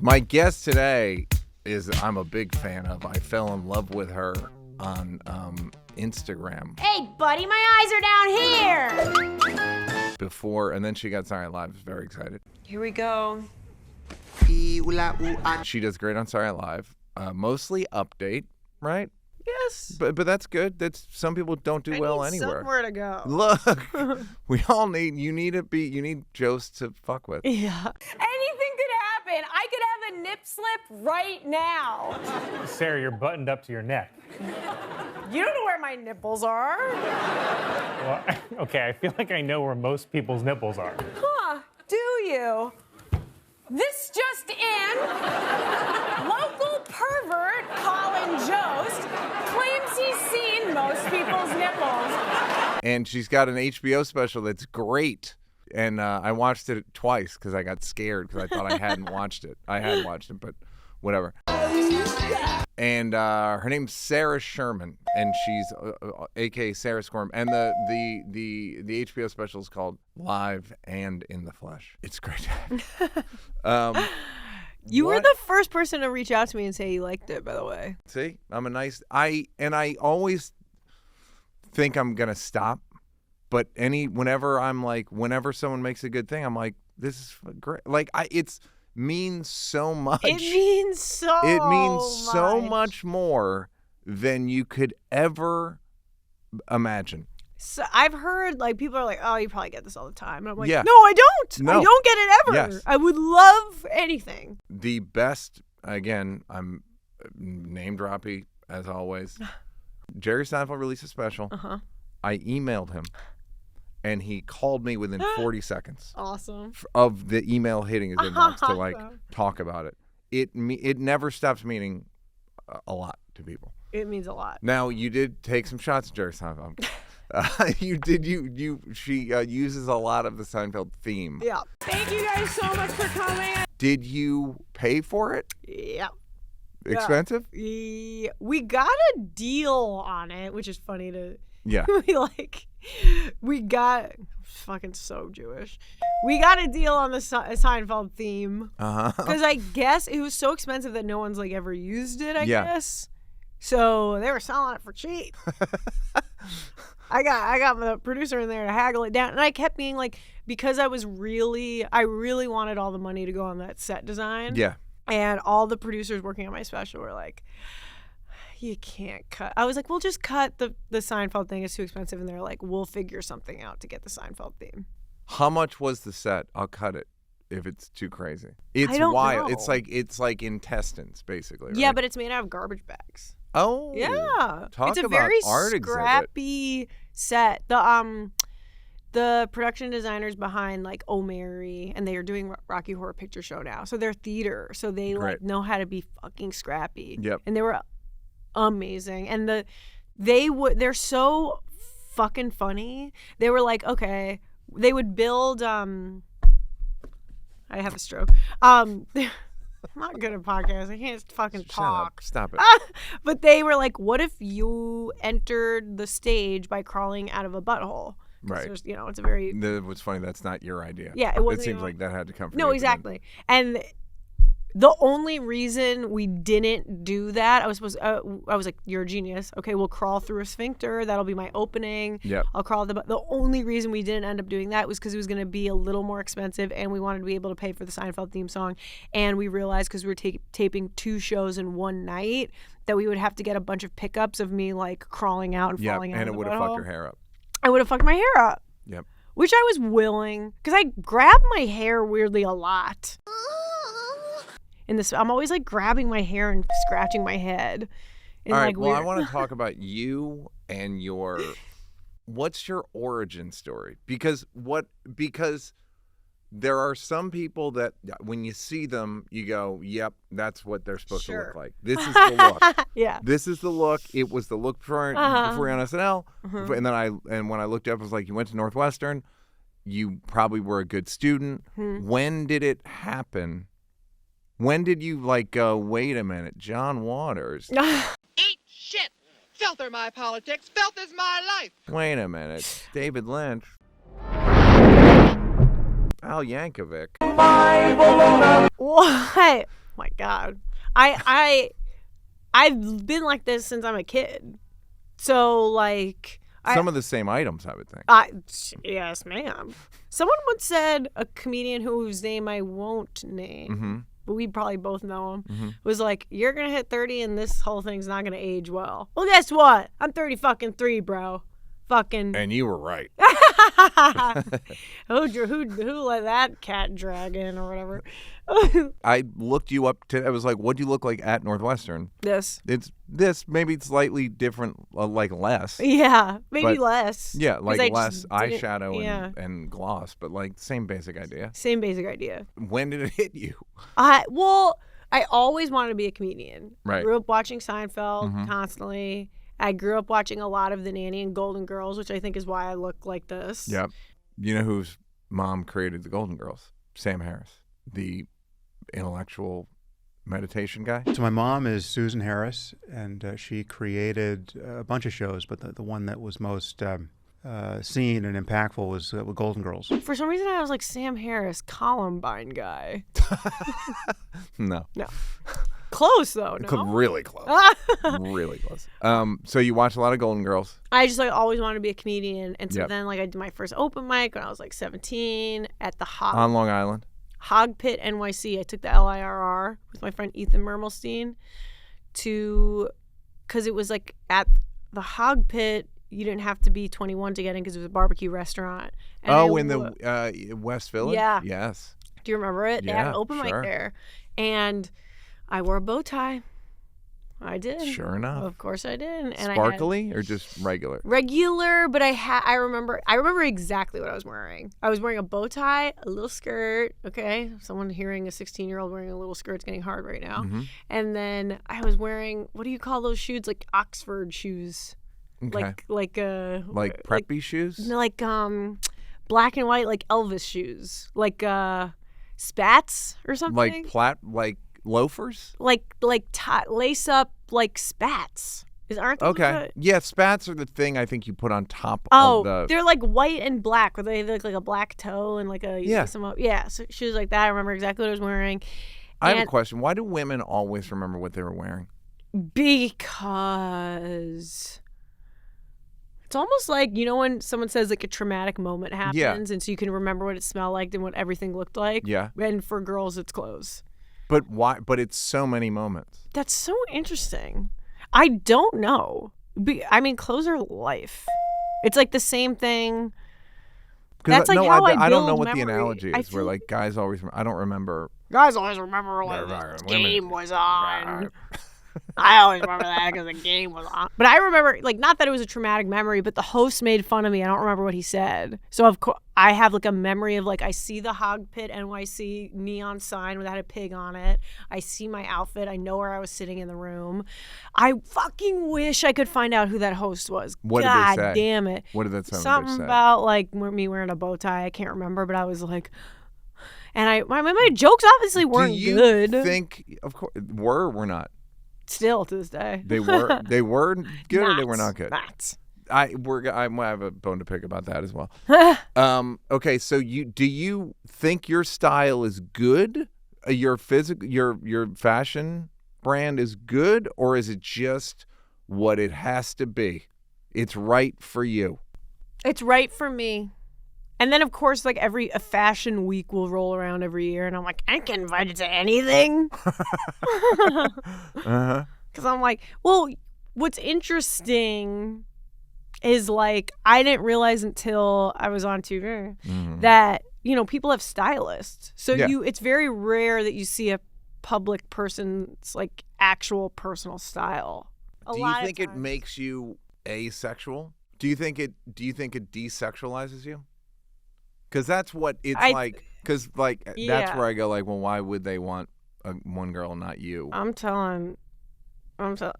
My guest today is I'm a big fan of. I fell in love with her on Instagram. Hey, buddy, my eyes are down here. Before, and then she got Saturday Night Live. I was very excited. Here we go. She does great on Saturday Night Live. Mostly update, right? Yes. But that's good. That's some people don't do well anywhere. Somewhere to go. Look, we all need. You need Jost to fuck with. Yeah. Anything could happen. I could have a nip slip right now. Sarah, you're buttoned up to your neck. You don't know where my nipples are. Well, okay, I feel like I know where most people's nipples are. Huh? Do you? This just in. Local pervert Colin Jost claims he's seen most people's nipples. And she's got an HBO special that's great. And I watched it twice because I got scared because I thought I hadn't watched it. I had watched it, but whatever. And her name's Sarah Sherman, and she's a.k.a. Sarah Squirm. And the HBO special is called Live and in the Flesh. It's great. You were the first person to reach out to me and say you liked it, by the way. See, I'm a nice. I always think I'm gonna stop, but whenever someone makes a good thing, I'm like, this is great. Like it's means so much. It means so much more than you could ever imagine. So I've heard people are like, oh, you probably get this all the time. And I'm like, yeah. No, I don't. No. I don't get it ever. Yes. I would love anything. The best, again, I'm name droppy as always. Jerry Seinfeld released a special. Uh-huh. I emailed him, and he called me within 40 seconds. Awesome. Of the email hitting his inbox to talk about it. It never stops meaning a lot to people. It means a lot. Now, you did take some shots at Jerry Seinfeld. She uses a lot of the Seinfeld theme. Yeah. Thank you guys so much for coming. Did you pay for it? Yeah. Expensive? Yeah. We got a deal on it, which is funny to... Yeah. we got... Fucking so Jewish. We got a deal on the Seinfeld theme. Uh-huh. Because I guess it was so expensive that no one's ever used it, I Yeah. guess. So they were selling it for cheap. I got the producer in there to haggle it down, and I kept being like, because I really wanted all the money to go on that set design. Yeah. And all the producers working on my special were like, you can't cut. I was like, we'll just cut the Seinfeld thing. It's too expensive. And they're like, we'll figure something out to get the Seinfeld theme. How much was the set? I'll cut it if it's too crazy. It's I don't wild. know. It's like intestines, basically. Right? Yeah, but it's made out of garbage bags. Oh. Yeah. Talk it's a about very art exhibit. scrappy set. The production designers behind Oh Mary, and they are doing Rocky Horror Picture Show now. So they're theater. So they know how to be fucking scrappy. Yep. And they were amazing. And they're so fucking funny. They were like, okay, they would build I have a stroke. I'm not good at podcasts. I can't fucking talk. Shut up. Stop it. But they were like, what if you entered the stage by crawling out of a butthole? Right. It's a very... What's funny, that's not your idea. Yeah, it wasn't. It seems like that had to come from No, you, exactly. And the only reason we didn't do that, I was like, you're a genius. Okay, we'll crawl through a sphincter. That'll be my opening. Yep. I'll crawl the only reason we didn't end up doing that was because it was going to be a little more expensive, and we wanted to be able to pay for the Seinfeld theme song. And we realized, because we were taping 2 shows in one night, that we would have to get a bunch of pickups of me crawling out and falling out. And it would have fucked your hair up. I would have fucked my hair up. Yep. Which I was willing, because I grab my hair weirdly a lot. I'm always grabbing my hair and scratching my head. All right. Well, I want to talk about you and what's your origin story? Because there are some people that when you see them, you go, yep, that's what they're supposed to look like. This is the look. Yeah. This is the look. It was the look before you're on SNL. And when I looked up, I was like, you went to Northwestern. You probably were a good student. When did it happen? When did you go, wait a minute, John Waters? Eat shit. Filth are my politics. Filth is my life. Wait a minute. David Lynch. Al Yankovic. What? my God. I've been like this since I'm a kid. So, like... Some of the same items, I would think. Yes, ma'am. Someone once said, a comedian whose name I won't name, but we probably both know him, was like, you're going to hit 30 and this whole thing's not going to age well. Well, guess what? I'm 30-fucking-3, bro. Fucking... And you were right. Who let that cat drag in or whatever? I looked you up I was like, what do you look like at Northwestern? This. It's this, maybe slightly different, like less. Yeah, maybe But- less. Yeah, 'Cause like I less just didn't- eyeshadow yeah. and gloss, but like same basic idea. Same basic idea. When did it hit you? Well, I always wanted to be a comedian. Right. I grew up watching Seinfeld constantly. I grew up watching a lot of The Nanny and Golden Girls, which I think is why I look like this. Yep. You know whose mom created the Golden Girls? Sam Harris, the intellectual meditation guy. So my mom is Susan Harris, and she created a bunch of shows, but the one that was most seen and impactful was Golden Girls. For some reason, I was like, Sam Harris, Columbine guy. No. No. Close, though, no? Really close. Really close. So you watch a lot of Golden Girls. I just like always wanted to be a comedian. And so Yep. then like I did my first open mic when I was like 17 at the On Long Island. Hog Pit NYC. I took the LIRR with my friend Ethan Mermelstein because it was like at the Hog Pit, you didn't have to be 21 to get in because it was a barbecue restaurant. And In the West Village? Yeah. Yes. Do you remember it? They had an Yeah, open mic sure. there. And I wore a bow tie. I did. Sure enough. Of course I did. And Sparkly or just regular? Regular, but I remember exactly what I was wearing. I was wearing a bow tie, a little skirt. Okay, someone hearing a 16-year-old wearing a little skirt is getting hard right now. And then I was wearing, what do you call those shoes? Like Oxford shoes. Okay. Like preppy shoes? Like black and white, like Elvis shoes. Like spats or something. Like loafers? Like lace up like spats. Aren't those Okay. Yeah, spats are the thing I think you put on top Oh, of the... they're like white and black, where they look like a black toe and like a Yeah. So shoes like that. I remember exactly what I was wearing. I have a question. Why do women always remember what they were wearing? Because it's almost like, you know, when someone says like a traumatic moment happens, and so you can remember what it smelled like and what everything looked like. Yeah. And for girls, it's clothes. But why? But it's so many moments. That's so interesting. I don't know. I mean, clothes are life. It's like the same thing. That's like how I don't know build what the memory. analogy I is. Where feel- like guys always, I don't remember. Guys always remember when the game was on. I always remember that because the game was on. But I remember, like, not that it was a traumatic memory, but the host made fun of me. I don't remember what he said. So, of course, I have, like, a memory of, like, I see the Hog Pit NYC neon sign that had a pig on it. I see my outfit. I know where I was sitting in the room. I fucking wish I could find out who that host was. What did God they say? damn it. What did that Something say? about, like, me wearing a bow tie. I can't remember, but I was like... And my jokes obviously weren't Do you good. think, of course, were not? Still to this day. They were good or they were not good? Not. I have a bone to pick about that as well. Okay, so do you think your style is good? Your fashion brand is good, or is it just what it has to be? It's right for you. It's right for me. And then, of course, like a fashion week will roll around every year, and I'm like, I can't invite it to anything. Because I'm like, well, what's interesting is, like, I didn't realize until I was on TV that, you know, people have stylists. So it's very rare that you see a public person's, like, actual personal style. Do you think it makes you asexual? Do you think it desexualizes you? Because that's what it's like. Because that's where I go like, well, why would they want one girl, not you? I'm telling, a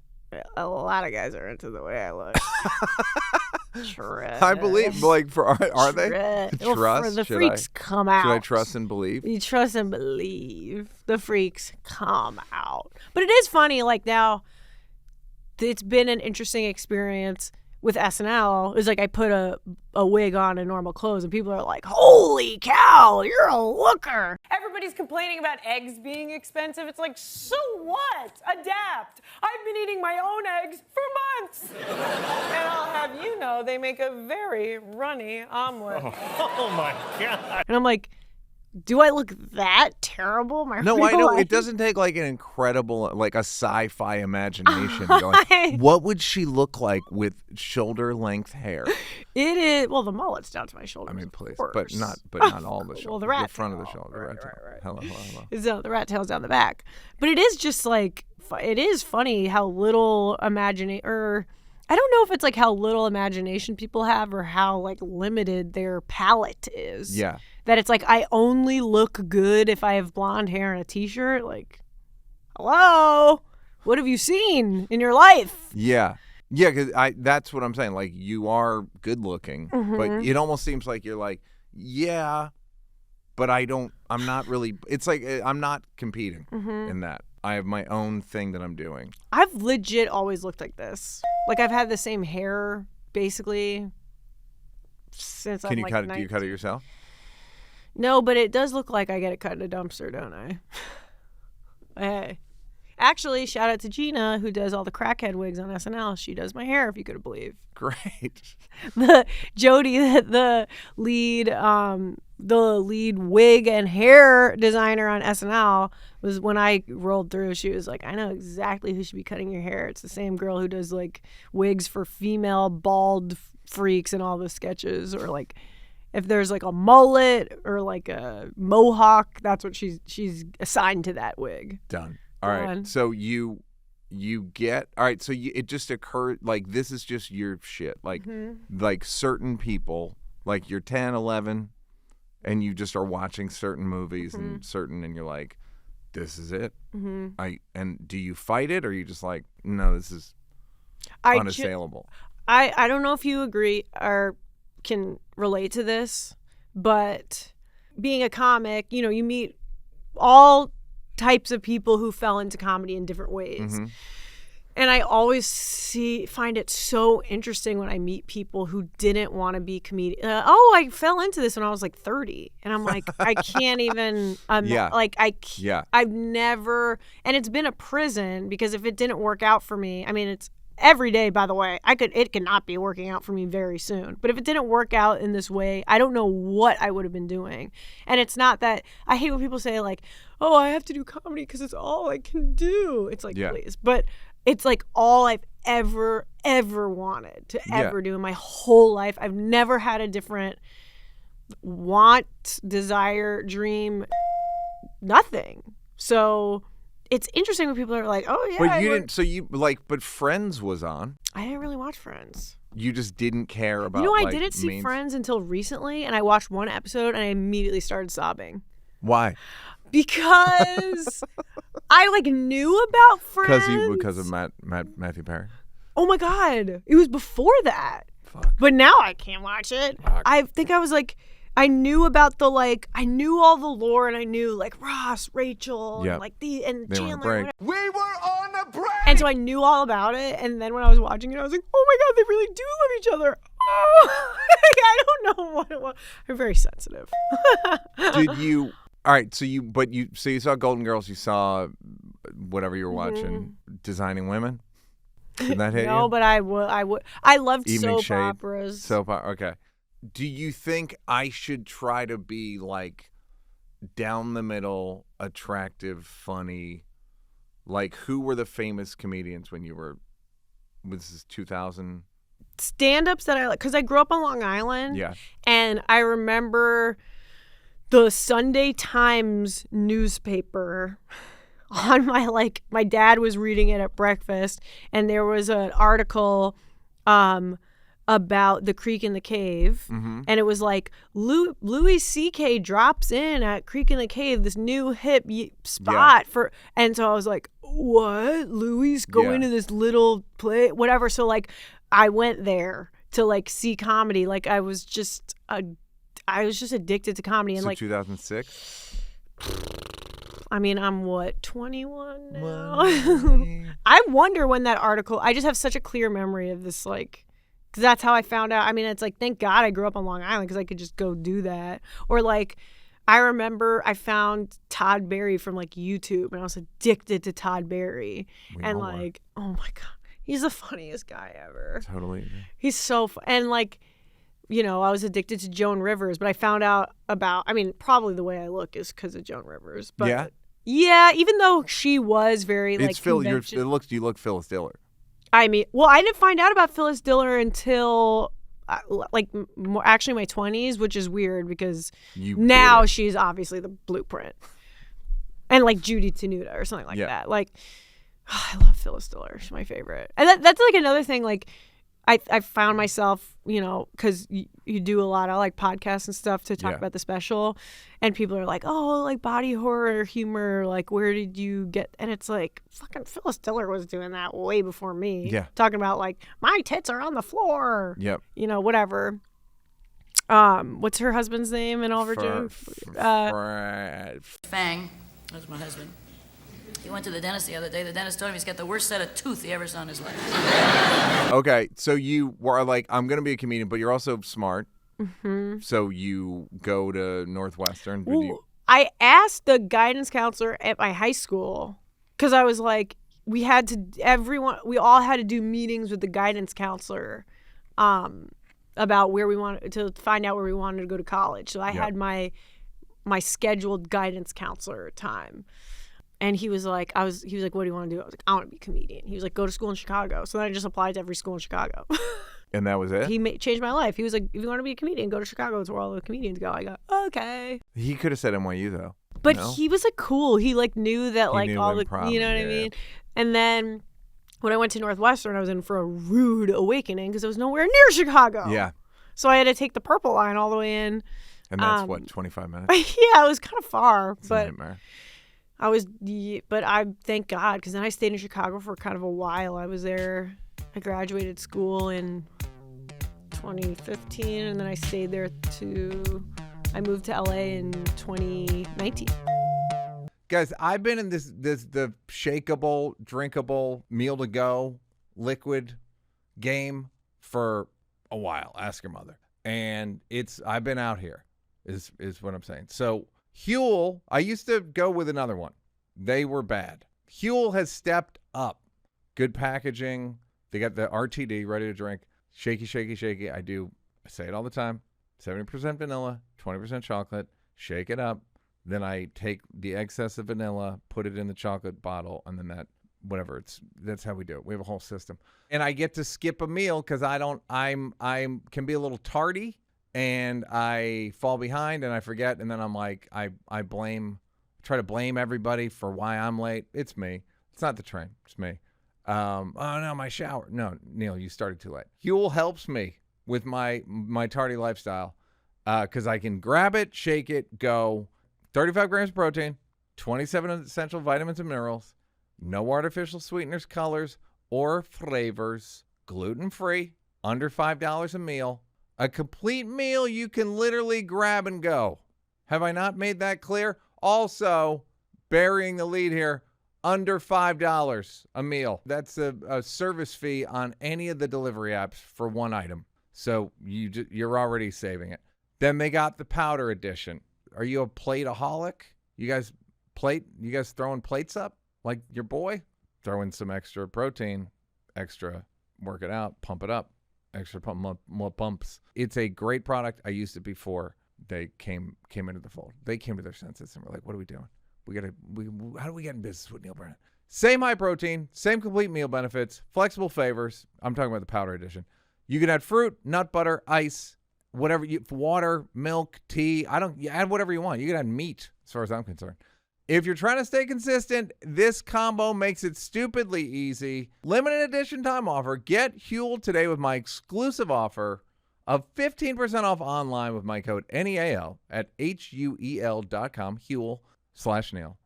lot of guys are into the way I look. Trust. I believe, like, are they? Trust. The freaks come out. Should I trust and believe? You trust and believe. The freaks come out. But it is funny, like, now, it's been an interesting experience. with SNL is like I put a wig on and normal clothes and people are like, holy cow, you're a looker. Everybody's complaining about eggs being expensive. It's like, so what? Adapt. I've been eating my own eggs for months. And I'll have you know, they make a very runny omelet. Oh my God. And I'm like, do I look that terrible? My No, I real know. life? It doesn't take like an incredible, like a sci-fi imagination. You're like, what would she look like with shoulder-length hair? It is, well, the mullet's down to my shoulders. I mean, please, of but course. not all the shoulders. Well, the rat front of the tail. shoulder, the rat tail. Right. Hello. So the rat tail's down the back. But it is just like, it is funny how little imagination, or I don't know if it's like how little imagination people have or how like limited their palette is. Yeah. That it's like, I only look good if I have blonde hair and a t-shirt. Like, hello? What have you seen in your life? Yeah. Yeah, because that's what I'm saying. Like, you are good looking, but it almost seems like you're like, yeah, but I'm not really, it's like, I'm not competing in that. I have my own thing that I'm doing. I've legit always looked like this. Like, I've had the same hair, basically, since I'm like Do you 19. cut it yourself? No, but it does look like I get it cut in a dumpster, don't I? Hey. Actually, shout out to Gina, who does all the crackhead wigs on SNL. She does my hair, if you could believe. Great. Jody, the lead wig and hair designer on SNL, was when I rolled through, she was like, I know exactly who should be cutting your hair. It's the same girl who does like wigs for female bald freaks and all the sketches, or like if there's like a mullet or like a mohawk, that's what she's assigned to that wig. Done. All right. So you get, all right. So it just occurred, like, this is just your shit. Like, like certain people, like you're 10, 11, and you just are watching certain movies and you're like, this is it. And do you fight it, or are you just like, no, this is unassailable? I don't know if you agree or can relate to this, but being a comic, you know, you meet all types of people who fell into comedy in different ways. And I always find it so interesting when I meet people who didn't want to be comedians. I fell into this when I was like 30. And I'm like, I can't even, I've never, and it's been a prison, because if it didn't work out for me, I mean, it's every day, by the way, it could not be working out for me very soon. But if it didn't work out in this way, I don't know what I would have been doing. And it's not that, I hate when people say like, oh, I have to do comedy because it's all I can do. It's like, please. But it's like all I've ever wanted to ever do in my whole life. I've never had a different want, desire, dream, nothing. So it's interesting when people are like, oh, yeah. But you didn't, so you, like, but Friends was on. I didn't really watch Friends. You just didn't care about, You know, I like, didn't see Friends until recently, and I watched one episode, and I immediately started sobbing. Why? Because I, like, knew about Friends. Because of Matthew Perry? Oh, my God. It was before that. Fuck. But now I can't watch it. Fuck. I think I was, like, I knew about the, like, I knew all the lore, and I knew, like, Ross, Rachel, and, like, and they Chandler. Were on a break. We were on a break! And so I knew all about it, and then when I was watching it, I was like, oh my God, they really do love each other. Oh, I don't know what it was. I'm very sensitive. Did you, all right, so you saw Golden Girls, you saw whatever you were watching, Designing Women? Did that hit you? No, but I would. I loved Evening soap Shade, operas. Okay. Do you think I should try to be like down the middle, attractive, funny? Like, who were the famous comedians when you were, this is 2000? Stand-ups that I like, because I grew up on Long Island. Yeah. And I remember the Sunday Times newspaper on my dad was reading it at breakfast, and there was an article about the Creek in the Cave, and it was like Louis C.K. drops in at Creek in the Cave, this new hip spot for, and so I was like, what? Louis going to this little play, whatever. So like, I went there to like see comedy. Like I was just addicted to comedy, and so like 2006. I mean, I'm what, 21 now? I wonder when that article. I just have such a clear memory of this like Because that's how I found out. I mean, it's like, thank God I grew up on Long Island because I could just go do that. Or like, I remember I found Todd Barry from like YouTube and I was addicted to Todd Barry. And like, oh my God, he's the funniest guy ever. Totally. He's so fun. And like, you know, I was addicted to Joan Rivers, but I found out about, I mean, probably the way I look is because of Joan Rivers. But yeah, even though she was very like you look Phyllis Diller. I mean, well, I didn't find out about Phyllis Diller until like actually my 20s, which is weird because now she's obviously the blueprint. And like Judy Tenuta or something like that. Like, I love Phyllis Diller. She's my favorite. And that's like another thing, like, I found myself, you know, because you do a lot of like podcasts and stuff to talk about the special, and people are like, oh, like body horror humor, like where did you get? And it's like, fucking Phyllis Diller was doing that way before me. Yeah, talking about like my tits are on the floor. Yep. You know, whatever. What's her husband's name in all of her jokes? Fang, that's my husband. He went to the dentist the other day. The dentist told him he's got the worst set of tooth he ever saw in his life. Okay, so you were like, I'm going to be a comedian, but you're also smart. Mm-hmm. So you go to Northwestern. I asked the guidance counselor at my high school because I was like, we all had to do meetings with the guidance counselor about where we wanted to find out where we wanted to go to college. So I had my scheduled guidance counselor time. And he was like, what do you want to do? I was like, I want to be a comedian. He was like, go to school in Chicago. So then I just applied to every school in Chicago. And that was it? He changed my life. He was like, if you want to be a comedian, go to Chicago. It's where all the comedians go. I go, okay. He could have said NYU though. But he was like cool. He like knew that like all the, you know what I mean? And then when I went to Northwestern, I was in for a rude awakening because it was nowhere near Chicago. Yeah. So I had to take the purple line all the way in. And that's 25 minutes? Yeah, it was kind of far. It's a nightmare. But I thank God, because then I stayed in Chicago for kind of a while. I was there. I graduated school in 2015, and then I stayed there I moved to LA in 2019. Guys, I've been in the shakeable, drinkable, meal to go, liquid game for a while. Ask your mother. And I've been out here, is what I'm saying. So Huel, I used to go with another one. They were bad. Huel has stepped up. Good packaging. They got the RTD, ready to drink. Shaky, shaky, shaky. I say it all the time. 70% vanilla, 20% chocolate. Shake it up. Then I take the excess of vanilla, put it in the chocolate bottle, and then that's how we do it. We have a whole system. And I get to skip a meal because I can be a little tardy. And I fall behind and I forget, and then I'm like, I try to blame everybody for why I'm late. It's me. It's not the train. It's me. Oh no, my shower. No, Neal, you started too late. Huel helps me with my tardy lifestyle because I can grab it, shake it, go. 35 grams of protein, 27 essential vitamins and minerals, no artificial sweeteners, colors, or flavors, gluten-free, under $5 a meal. A complete meal you can literally grab and go. Have I not made that clear? Also, burying the lead here, under $5 a meal. That's a service fee on any of the delivery apps for one item. So you're already saving it. Then they got the powder edition. Are you a plateaholic? You guys throwing plates up like your boy? Throw in some extra protein, extra work it out, pump it up. Extra pump, more pumps. It's a great product. I used it before they came into the fold. They came to their senses and were like, what are we doing? How do we get in business with Neal Brennan? Same high protein, same complete meal benefits, flexible flavors. I'm talking about the powder edition. You can add fruit, nut butter, ice, whatever, water, milk, tea. You add whatever you want. You can add meat as far as I'm concerned. If you're trying to stay consistent, this combo makes it stupidly easy. Limited edition time offer. Get Huel today with my exclusive offer of 15% off online with my code NEAL at HUEL.com, Huel/Neal.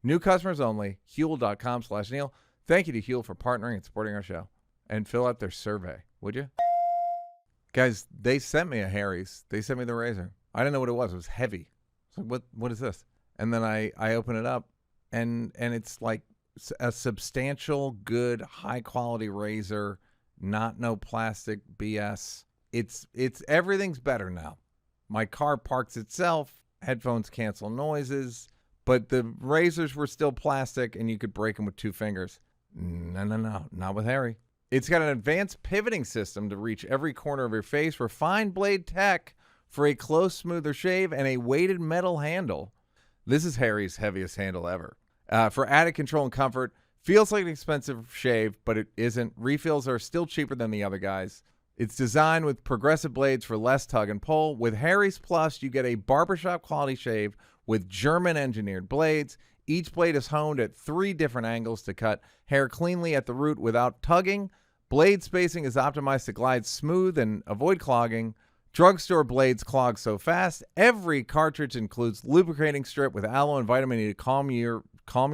New customers only, Huel.com/Neal. Thank you to Huel for partnering and supporting our show. And fill out their survey, would you? Guys, they sent me a Harry's. They sent me the razor. I didn't know what it was. It was heavy. I was like, what is this? And then I open it up, and it's like a substantial, good, high-quality razor, not no plastic BS. It's everything's better now. My car parks itself, headphones cancel noises, but the razors were still plastic and you could break them with 2 fingers. No, not with Harry. It's got an advanced pivoting system to reach every corner of your face, refined blade tech for a close, smoother shave, and a weighted metal handle. This is Harry's heaviest handle ever. For added control and comfort, feels like an expensive shave, but it isn't. Refills are still cheaper than the other guys. It's designed with progressive blades for less tug and pull. With Harry's Plus, you get a barbershop quality shave with German engineered blades. Each blade is honed at 3 different angles to cut hair cleanly at the root without tugging. Blade spacing is optimized to glide smooth and avoid clogging. Drugstore blades clog so fast. Every cartridge includes lubricating strip with aloe and vitamin E to calm your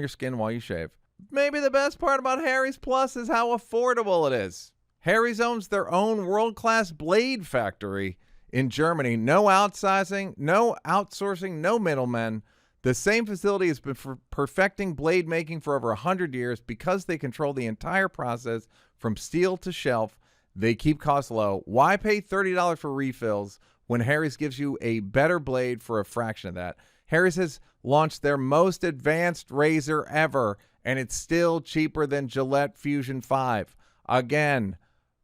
skin while you shave. Maybe the best part about Harry's Plus is how affordable it is. Harry's owns their own world-class blade factory in Germany. No outsizing, no outsourcing, no middlemen. The same facility has been perfecting blade making for over 100 years. Because they control the entire process from steel to shelf, they keep costs low. Why pay $30 for refills when Harry's gives you a better blade for a fraction of that? Harry's has launched their most advanced razor ever, and it's still cheaper than Gillette Fusion 5. Again,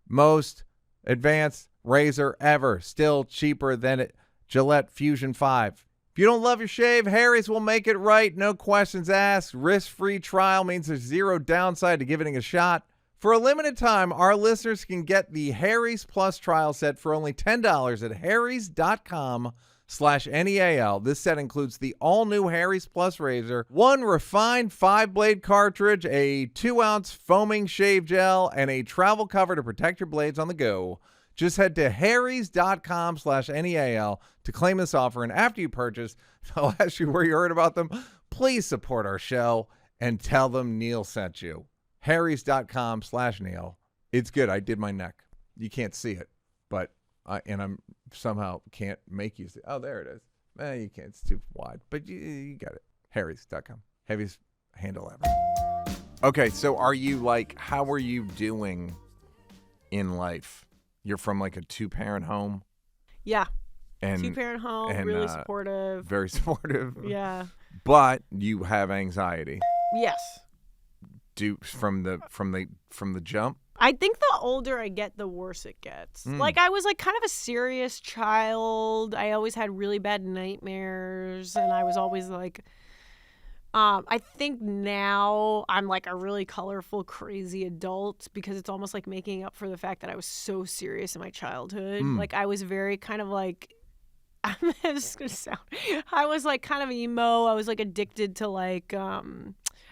most advanced razor ever, still cheaper than Gillette Fusion 5. If you don't love your shave, Harry's will make it right. No questions asked. Risk-free trial means there's zero downside to giving it a shot. For a limited time, our listeners can get the Harry's Plus trial set for only $10 at harrys.com/NEAL. This set includes the all-new Harry's Plus razor, 1 refined 5-blade cartridge, a 2-ounce foaming shave gel, and a travel cover to protect your blades on the go. Just head to harrys.com/NEAL to claim this offer, and after you purchase, they'll ask you where you heard about them. Please support our show and tell them Neal sent you. harrys.com/Neal. It's good. I did my neck. You can't see it, but I'm somehow can't make you see. Oh, there it is. You can't. It's too wide, but you got it. harrys.com. Heaviest handle ever. Okay, so how are you doing in life? You're from like a 2-parent home? Yeah. And 2-parent home, really supportive. Very supportive. Yeah. But you have anxiety. Yes. From the jump? I think the older I get, the worse it gets. Like, I was like kind of a serious child. I always had really bad nightmares, and I was always like, I think now I'm like a really colorful, crazy adult because it's almost like making up for the fact that I was so serious in my childhood. Like, I was very kind of like, this is gonna sound, I was like kind of emo. I was like addicted to like,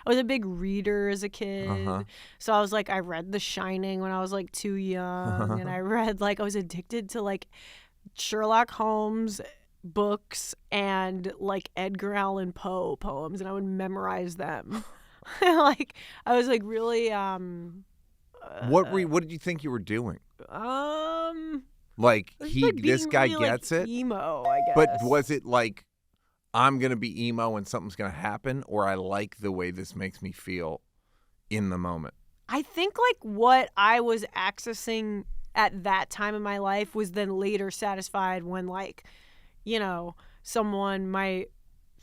I was a big reader as a kid. So I was like, I read The Shining when I was like too young. And I read I was addicted to like Sherlock Holmes books and like Edgar Allan Poe poems, and I would memorize them. Like, I was like really what did you think you were doing? This guy really, gets it? Emo, I guess. But was it like, I'm going to be emo and something's going to happen, or I like the way this makes me feel in the moment? I think like what I was accessing at that time in my life was then later satisfied when someone, my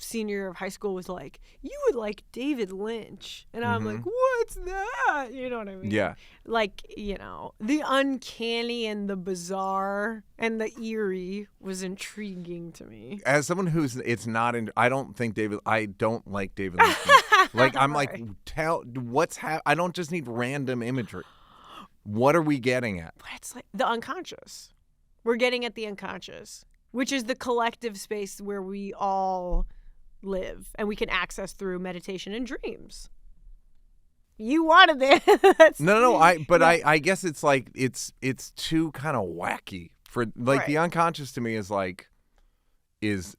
senior year of high school, was like, you would like David Lynch. And I'm like, what's that? You know what I mean? Yeah. Like, the uncanny and the bizarre and the eerie was intriguing to me. As someone I don't like David Lynch. Like, I'm like, I don't just need random imagery. What are we getting at? But it's like the unconscious. We're getting at the unconscious, which is the collective space where we all live and we can access through meditation and dreams. You wanted it. No. I guess it's like it's too kind of wacky for like, right. The unconscious to me is like is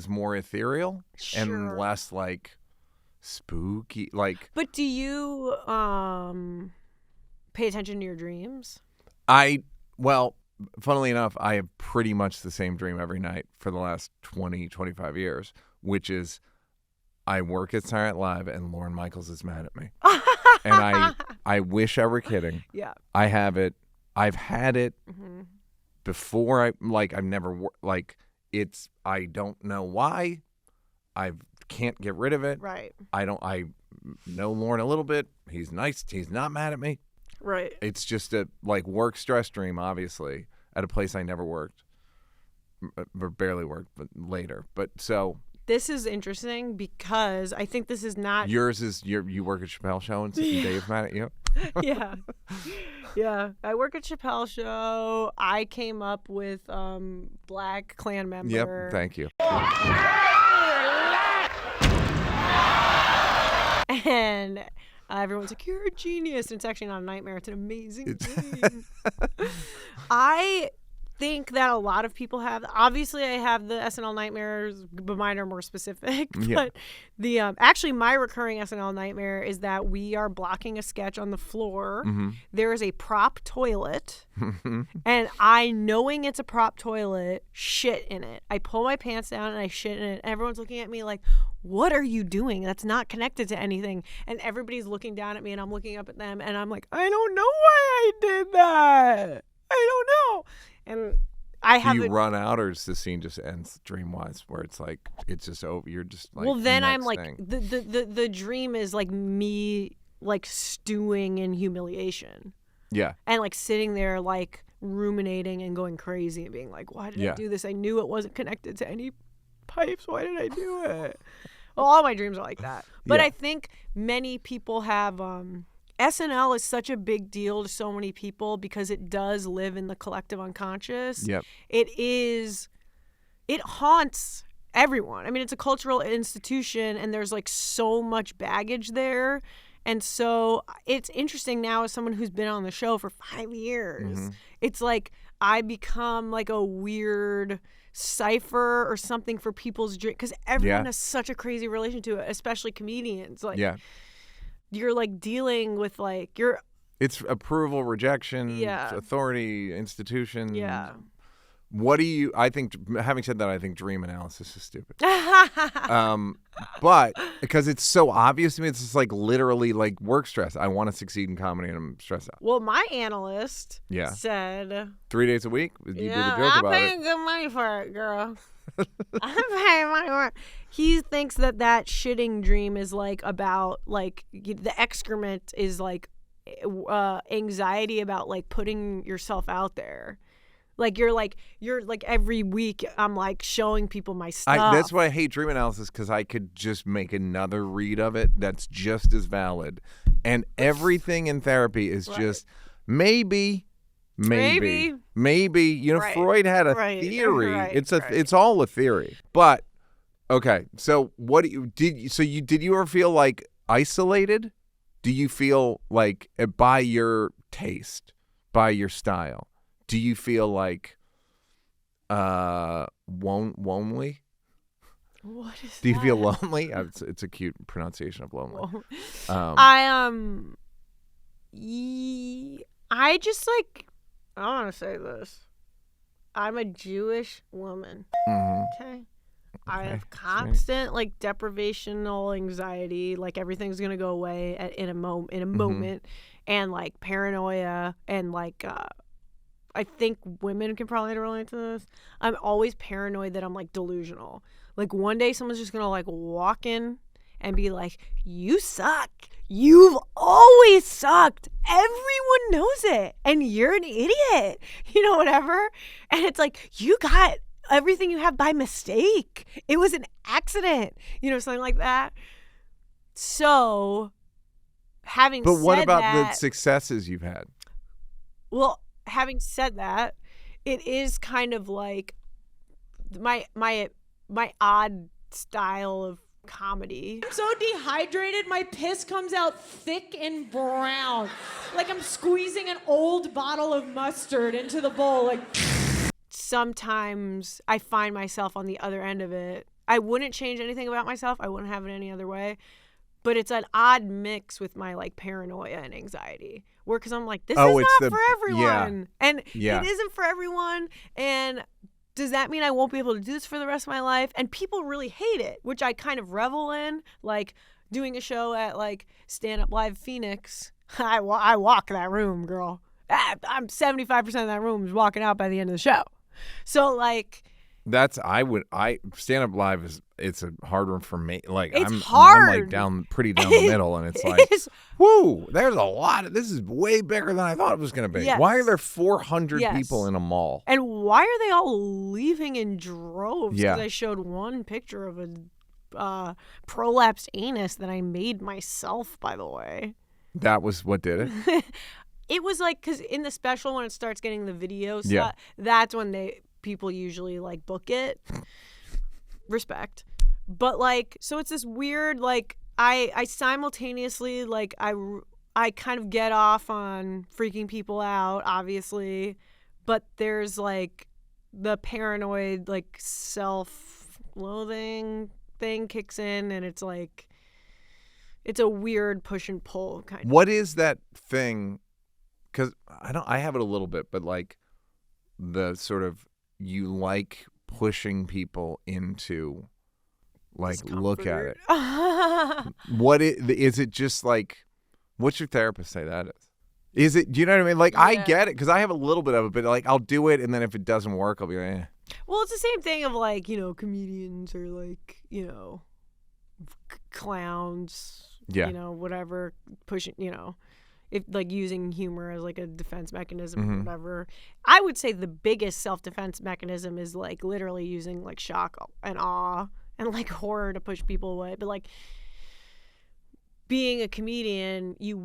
more ethereal and less like spooky. Like, but do you pay attention to your dreams? Funnily enough, I have pretty much the same dream every night for the last 20, 25 years, which is I work at Saturday Night Live and Lorne Michaels is mad at me. And I wish I were kidding. Yeah. I have it. I've had it Mm-hmm. before. I've never it's. I don't know why. I can't get rid of it. Right. I know Lauren a little bit. He's nice. He's not mad at me. Right. It's just a work stress dream, obviously, at a place I never worked or barely worked, but later. But so This is interesting because I think this is not. yours is you work at Chappelle Show and Dave's mad at you. Yeah. Yeah. I work at Chappelle Show. I came up with Black Klan member. Yep. Thank you. And everyone's like, you're a genius. And it's actually not a nightmare. It's an amazing thing. I think that a lot of people have. Obviously, I have the SNL Nightmares, but mine are more specific. Yeah. But the actually, my recurring SNL nightmare is that we are blocking a sketch on the floor. Mm-hmm. There is a prop toilet. And I, knowing it's a prop toilet, shit in it. I pull my pants down and I shit in it. And everyone's looking at me like, what are you doing? That's not connected to anything. And everybody's looking down at me and I'm looking up at them and I'm like, I don't know why I did that. I don't know. And I have. Do you run out, or does the scene just ends dream-wise, where it's like it's just over? You're just like. Well, then I'm next like thing. the dream is like me like stewing in humiliation Yeah. and like sitting there like ruminating and going crazy and being like, why did I do this? I knew it wasn't connected to any pipes. Why did I do it? Well, all my dreams are like that. But Yeah. I think many people have. SNL is such a big deal to so many people because it does live in the collective unconscious. Yep. It haunts everyone. I mean, it's a cultural institution and there's like so much baggage there. And so it's interesting now as someone who's been on the show for 5 years. Mm-hmm. It's like I become like a weird cipher or something for people's dream because everyone has such a crazy relation to it, especially comedians. Like, Yeah. you're like dealing with like It's approval, rejection, Yeah. authority, institution. Yeah. What do you? I think. Having said that, I think dream analysis is stupid. But because it's so obvious to me, it's just like literally like work stress. I want to succeed in comedy, and I'm stressed out. Well, my analyst Yeah. said, 3 days a week. You did a joke I'm about paying it. good money for it, girl. I'm paying money for it. He thinks that shitting dream is like about like the excrement is like anxiety about like putting yourself out there. Like you're like every week I'm like showing people my stuff. That's why I hate dream analysis, because I could just make another read of it that's just as valid, and everything in therapy is just maybe. You know, Right. Freud had a Right. theory. Right. It's all a theory. But okay, so what did you ever feel like isolated? Do you feel like by your taste, by your style? Do you feel like lonely? What is Do you that? feel lonely? It's a cute pronunciation of lonely. I just like I want to say this. I'm a Jewish woman. Mhm. Okay. I Okay, have sweet. constant like deprivational anxiety, like everything's gonna go away in a moment, and like paranoia, and like I think women can probably relate to this. I'm always paranoid that I'm like delusional. Like one day someone's just gonna like walk in and be like, "You suck. You've always sucked. Everyone knows it, and you're an idiot." You know, whatever. And it's like you got everything you have by mistake. It was an accident. You know, something like that. So, having But what said about that, the successes you've had? well, having said that, it is kind of like my odd style of comedy. I'm so dehydrated, my piss comes out thick and brown. Like I'm squeezing an old bottle of mustard into the bowl. Like Sometimes I find myself on the other end of it. I wouldn't change anything about myself. I wouldn't have it any other way. But it's an odd mix with my like paranoia and anxiety. Where because I'm like, this is not for everyone. And it isn't for everyone. And does that mean I won't be able to do this for the rest of my life? And people really hate it, which I kind of revel in. Like doing a show at like Stand Up Live Phoenix I walk that room, girl. I'm 75% of that room is walking out by the end of the show. So like, stand up live it's a hard one for me. Like it's I'm hard. like pretty down the middle, and it's like, whoo, there's a lot. This is way bigger than I thought it was going to be. Yes. Why are there 400 Yes. people in a mall? And why are they all leaving in droves? Yeah. Because I showed one picture of a prolapsed anus that I made myself, by the way. That was what did it. It was like, because in the special, when it starts getting the video stuff, Yeah. that's when people usually like book it. Respect. But like, so it's this weird, like, I simultaneously, like, I kind of get off on freaking people out, obviously, but there's like the paranoid, like, self-loathing thing kicks in, and it's like, it's a weird push and pull kind of. What is that thing? Because I have it a little bit, but like the sort of, you like pushing people into, like, look at it. What is it? Just like, what's your therapist say that is? Is it? Do you know what I mean? Like, I get it because I have a little bit of it, but like I'll do it, and then if it doesn't work, I'll be like, eh. Well, it's the same thing of like, comedians or like, clowns. Yeah. Whatever, pushing, if like using humor as like a defense mechanism or whatever. I would say the biggest self-defense mechanism is like literally using like shock and awe and like horror to push people away. But like being a comedian, you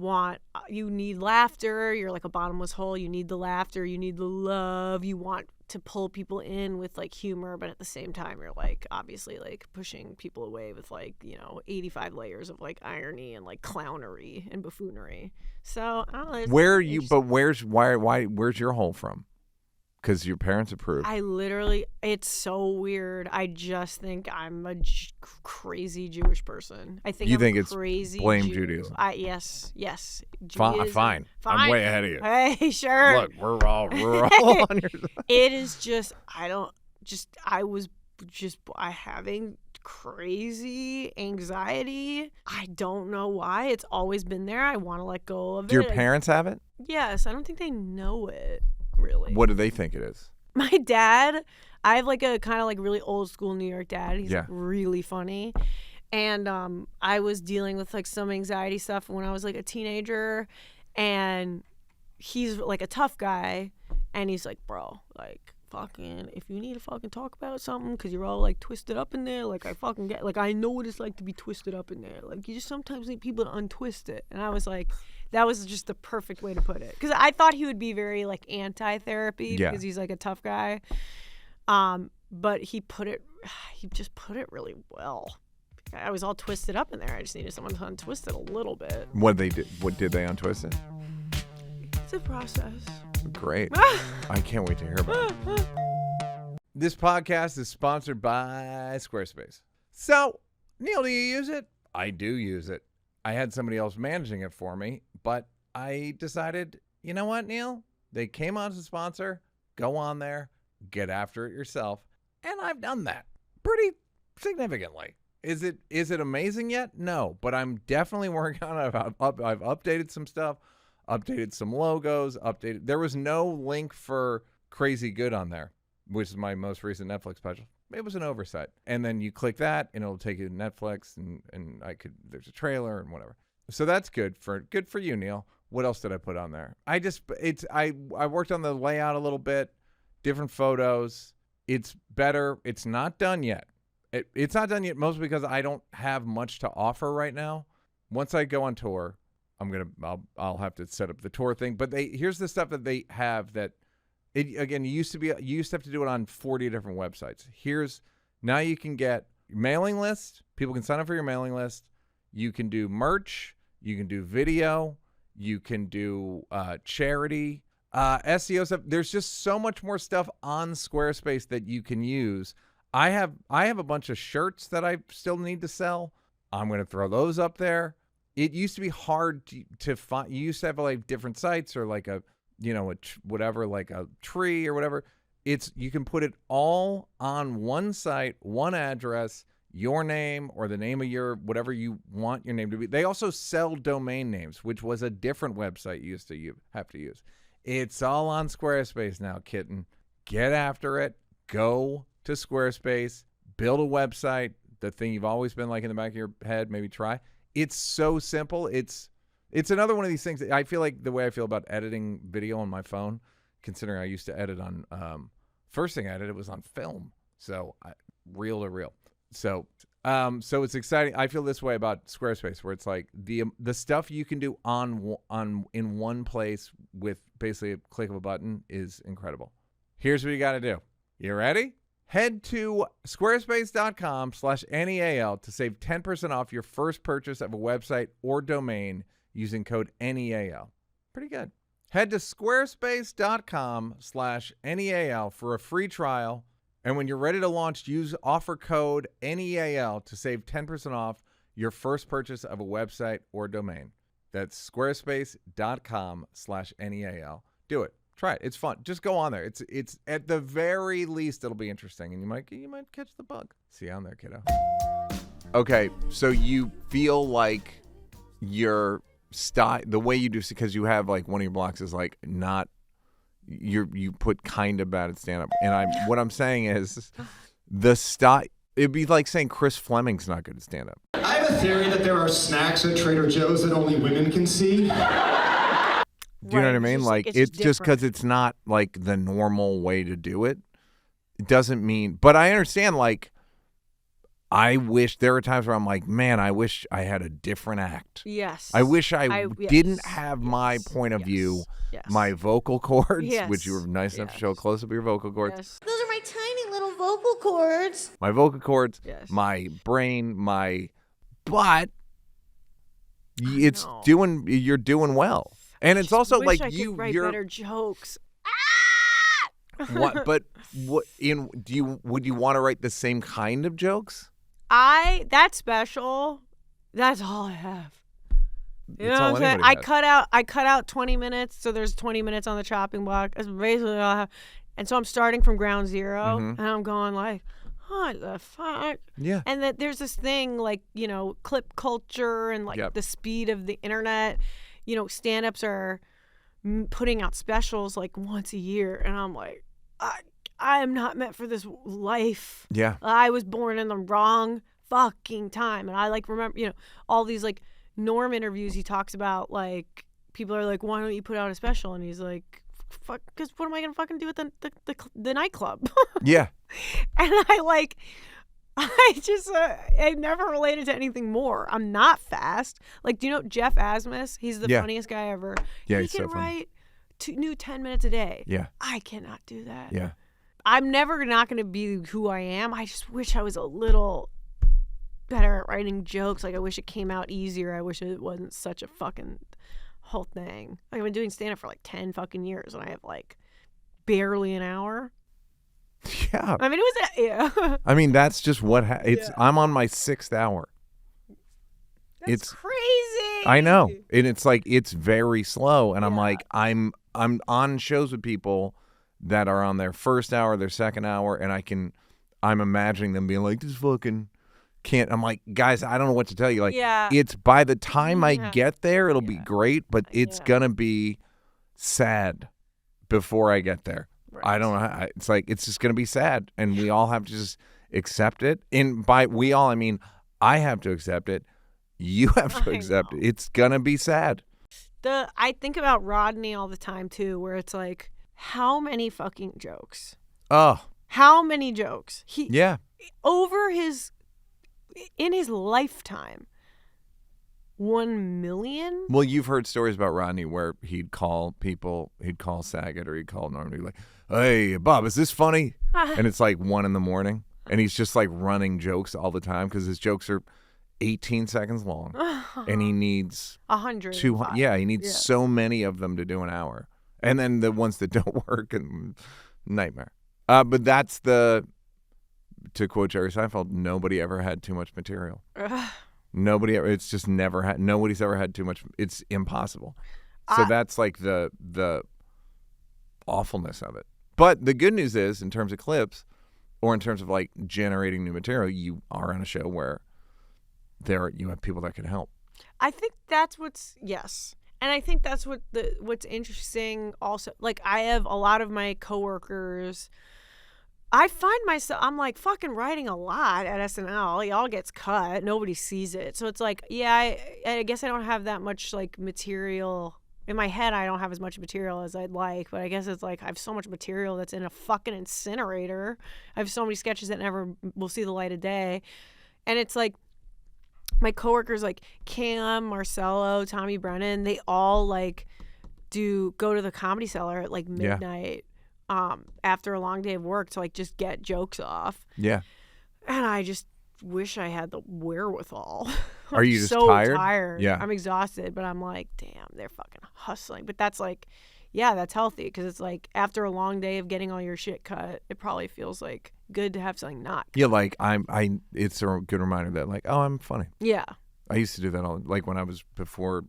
need laughter. You're like a bottomless hole. You need the laughter. You need the love. You want to pull people in with like humor, but at the same time you're like obviously like pushing people away with like 85 layers of like irony and like clownery and buffoonery. So I don't know. Where are you? But where's your hole from? Because your parents approve. It's so weird. I just think I'm a crazy Jewish person. I think you I'm think it's crazy. Blame Judaism. Yes. Fine. I'm way ahead of you. Hey, sure. Look, we're all on your side. It is just I was having crazy anxiety. I don't know why. It's always been there. I want to let go of it. Do your parents have it? Yes. I don't think they know it. Really. What do they think it is? My dad, I have like a kind of like really old school New York dad. He's like really funny. And I was dealing with like some anxiety stuff when I was like a teenager, and he's like a tough guy, and he's like, bro, like fucking, if you need to fucking talk about something because you're all like twisted up in there, like I fucking get, like I know what it's like to be twisted up in there. Like you just sometimes need people to untwist it. And I was like, that was just the perfect way to put it. Because I thought he would be very like anti-therapy because he's like a tough guy. But he just put it really well. I was all twisted up in there. I just needed someone to untwist it a little bit. What did they untwist it? It's a process. Great. I can't wait to hear about it. This podcast is sponsored by Squarespace. So, Neal, do you use it? I do use it. I had somebody else managing it for me, but I decided, you know what, Neal? They came on as a sponsor. Go on there. Get after it yourself. And I've done that pretty significantly. Is it amazing yet? No, but I'm definitely working on it. I've updated some stuff, updated some logos, There was no link for Crazy Good on there, which is my most recent Netflix special. It was an oversight. And then you click that, and it'll take you to Netflix, and there's a trailer and whatever. So that's good for you, Neal. What else did I put on there? I worked on the layout a little bit, different photos. It's better. It's not done yet. It's not done yet, mostly because I don't have much to offer right now. Once I go on tour, I'll have to set up the tour thing. But here's the stuff that they have that. You used to have to do it on 40 different websites. Now you can get mailing list. People can sign up for your mailing list. You can do merch. You can do video. You can do charity, SEO stuff. There's just so much more stuff on Squarespace that you can use. I have a bunch of shirts that I still need to sell. I'm going to throw those up there. It used to be hard to find. You used to have like different sites or like whatever, like a tree or whatever. You can put it all on one site, one address. your name or the name of your whatever you want your name to be. They also sell domain names, which was a different website you used to have to use. It's all on Squarespace now, kitten. Get after it. Go to Squarespace. Build a website. The thing you've always been like in the back of your head, maybe try. It's so simple. It's another one of these things that I feel like the way I feel about editing video on my phone, considering I used to edit on, first thing I edited was on film. So reel to reel. So it's exciting. I feel this way about Squarespace, where it's like the stuff you can do in one place with basically a click of a button is incredible. Here's what you got to do. You ready? Head to squarespace.com/NEAL to save 10% off your first purchase of a website or domain using code NEAL. Pretty good. Head to squarespace.com/NEAL for a free trial. And when you're ready to launch, use offer code NEAL to save 10% off your first purchase of a website or domain. That's squarespace.com/NEAL. Do it. Try it. It's fun. Just go on there. It's at the very least it'll be interesting, and you might catch the bug. See you on there, kiddo. Okay, so you feel like your style, the way you do, because you have like one of your blocks is like not. You put kind of bad at stand-up. And what I'm saying is the style, it'd be like saying Chris Fleming's not good at stand-up. I have a theory that there are snacks at Trader Joe's that only women can see. Do you know what I mean? Like, it's just because it's not like the normal way to do it. It doesn't mean, but I understand, like, I wish there are times where I'm like, man, I wish I had a different act. Yes. I wish I didn't have my point of view, my vocal cords, which you were nice enough to show close up your vocal cords. Yes. Those are my tiny little vocal cords. My vocal cords, Yes. my brain, but you're doing well. And it's also like I could write better jokes. What? But would you want to write the same kind of jokes? That's special. That's all I have. You know what I'm saying? I cut out 20 minutes, so there's 20 minutes on the chopping block. That's basically all I have. And so I'm starting from ground zero, and I'm going like, what the fuck? Yeah. And that there's this thing like, clip culture and like the speed of the internet. Stand-ups are putting out specials like once a year, and I'm like, I am not meant for this life. Yeah. I was born in the wrong fucking time. And I like remember, all these like Norm interviews he talks about, like people are like, why don't you put out a special? And he's like, fuck, because what am I going to fucking do at the nightclub? Yeah. And I never related to anything more. I'm not fast. Like, do you know Jeff Asmus? He's the funniest guy ever. Yeah, he he's can so funny. write new 10 minutes a day. Yeah. I cannot do that. Yeah. I'm never not going to be who I am. I just wish I was a little better at writing jokes. Like, I wish it came out easier. I wish it wasn't such a fucking whole thing. Like, I've been doing stand-up for like 10 fucking years, and I have like barely an hour. Yeah. I mean, it was I mean, that's just what I'm on my 6th hour. It's crazy. I know. And it's like, it's very slow. And I'm like, I'm on shows with people that are on their first hour, their second hour, and I'm imagining them being like, this fucking can't. I'm like, guys, I don't know what to tell you. Like, it's by the time I get there, it'll be great, but it's going to be sad before I get there. Right. I don't know. It's like, it's just going to be sad, and we all have to just accept it. And by we all, I mean, I have to accept it. You have to accept it. It's going to be sad. I think about Rodney all the time, too, where it's like, how many fucking jokes? Oh. How many jokes? In his lifetime, 1 million? Well, you've heard stories about Rodney where he'd call Saget or he'd call Norm and he'd be like, hey, Bob, is this funny? And it's like 1 a.m. and he's just like running jokes all the time because his jokes are 18 seconds long and he needs 100. He needs so many of them to do an hour. And then the ones that don't work, and nightmare. But that's to quote Jerry Seinfeld, nobody ever had too much material. Nobody ever. It's just never had. Nobody's ever had too much. It's impossible. So that's like the awfulness of it. But the good news is, in terms of clips, or in terms of like generating new material, you are on a show where you have people that can help. I think that's yes. And I think that's what's interesting also. Like, I have a lot of my coworkers, I find myself, I'm like fucking writing a lot at SNL. It all gets cut. Nobody sees it. So it's like, yeah, I guess I don't have that much like material. In my head, I don't have as much material as I'd like, but I guess it's like I have so much material that's in a fucking incinerator. I have so many sketches that never will see the light of day. And it's like, my coworkers like Cam, Marcello, Tommy Brennan, they all like go to the Comedy Cellar at like midnight after a long day of work to like just get jokes off. Yeah. And I just wish I had the wherewithal. Are you just so tired? Yeah. I'm exhausted, but I'm like, damn, they're fucking hustling. But that's like, yeah, that's healthy because it's like after a long day of getting all your shit cut, it probably feels like good to have something not cut. Yeah, like it's a good reminder that like, oh, I'm funny. Yeah. I used to do that all like when I was before,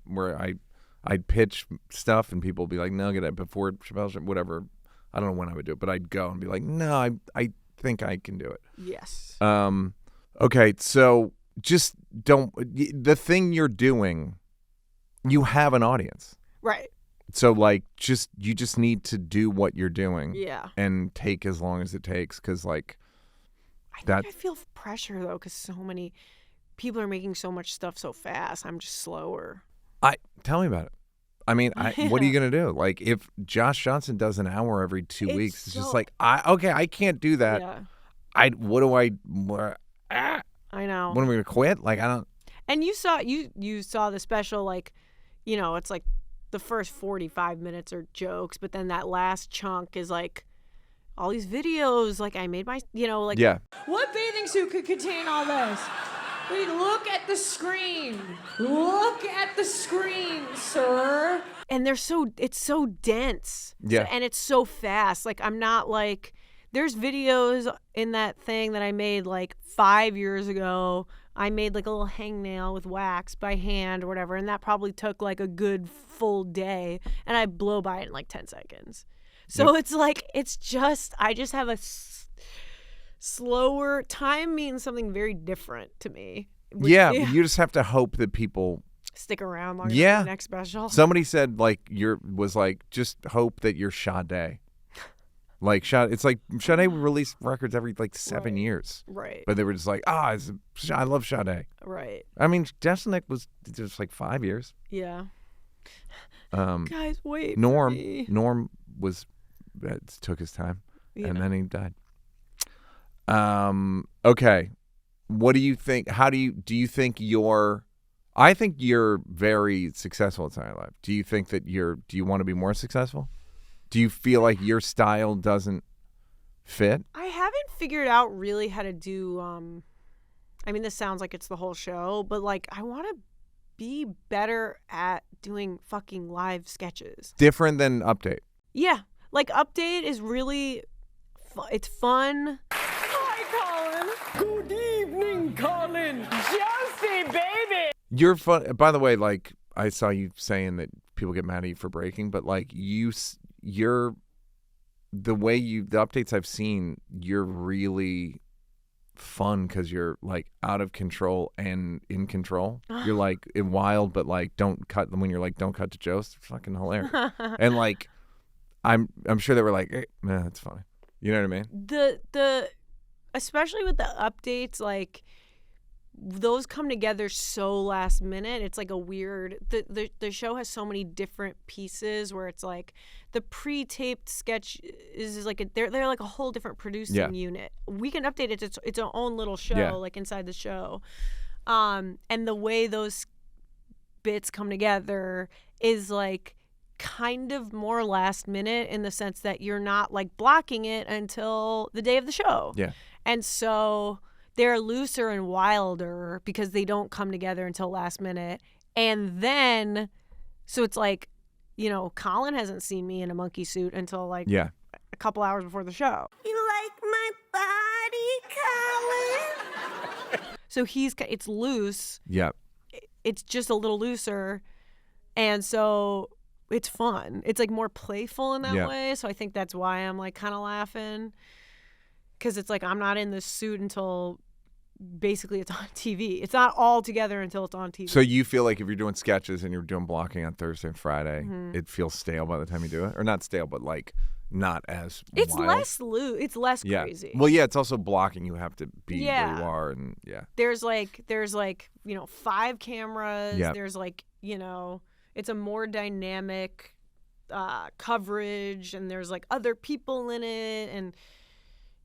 where I'd pitch stuff and people would be like, no, get it before Chappelle's show, whatever. I don't know when I would do it, but I'd go and be like, no, I think I can do it. Yes. Okay, so just the thing you're doing, you have an audience. Right. So like you just need to do what you're doing. Yeah. And take as long as it takes because like I feel pressure though because so many people are making so much stuff so fast. I'm just slower. Tell me about it. I mean, what are you gonna do? Like if Josh Johnson does an hour every 2 weeks, it's just like I can't do that. Yeah. I know. What am I gonna quit? Like I don't. And you saw the special, like, you know, it's like the first 45 minutes are jokes, but then that last chunk is like all these videos. Like I made my, you know, like What bathing suit could contain all this? Wait, look at the screen. Look at the screen, sir. And it's so dense. Yeah. And it's so fast. Like I'm not like, there's videos in that thing that I made like 5 years ago. I made like a little hangnail with wax by hand or whatever, and that probably took like a good full day, and I blow by it in like 10 seconds. So It's like, I just have a slower time means something very different to me. You just have to hope that people stick around longer for the next special. Somebody said like just hope that you're Sade. Like it's like Sade released records every like 7 years. Right. But they were just like, I love Sade. Right. I mean, Destinyk was just like 5 years. Yeah. Guys, wait. Norm took his time, and then he died. Okay. What do you think? Do you think I think you're very successful at Saturday Night Live. Do you think that do you want to be more successful? Do you feel like your style doesn't fit? I haven't figured out really how to do, I mean, this sounds like it's the whole show, but like I want to be better at doing fucking live sketches. Different than Update. Yeah. Like Update is really, it's fun. Hi, Colin. Good evening, Colin. Josie, baby. You're fun. By the way, like I saw you saying that people get mad at you for breaking, but like you're the updates I've seen, you're really fun because you're like out of control and in control. You're like wild, but like don't cut when you're like don't cut to jokes. It's fucking hilarious. And like I'm sure they were like, hey, man, that's funny. You know what I mean? The especially with the updates, like those come together so last minute. It's like a weird the show has so many different pieces where it's like the pre-taped sketch is like they're like a whole different producing unit. Weekend Update, it's its own little show like inside the show. And the way those bits come together is like kind of more last minute in the sense that you're not like blocking it until the day of the show. Yeah. And so they're looser and wilder because they don't come together until last minute. And then, so it's like, you know, Colin hasn't seen me in a monkey suit until like a couple hours before the show. You like my body, Colin? So it's loose. Yeah. It's just a little looser. And so it's fun. It's like more playful in that way. So I think that's why I'm like kind of laughing. because it's like I'm not in this suit until basically it's on TV. It's not all together until it's on TV. So you feel like if you're doing sketches and you're doing blocking on Thursday and Friday, it feels stale by the time you do it? Or not stale, but like not as it's wild? less loose. It's less crazy. Well, yeah, it's also blocking. You have to be where you are, and There's like 5 cameras. Yeah. There's like, it's a more dynamic coverage, and there's like other people in it, and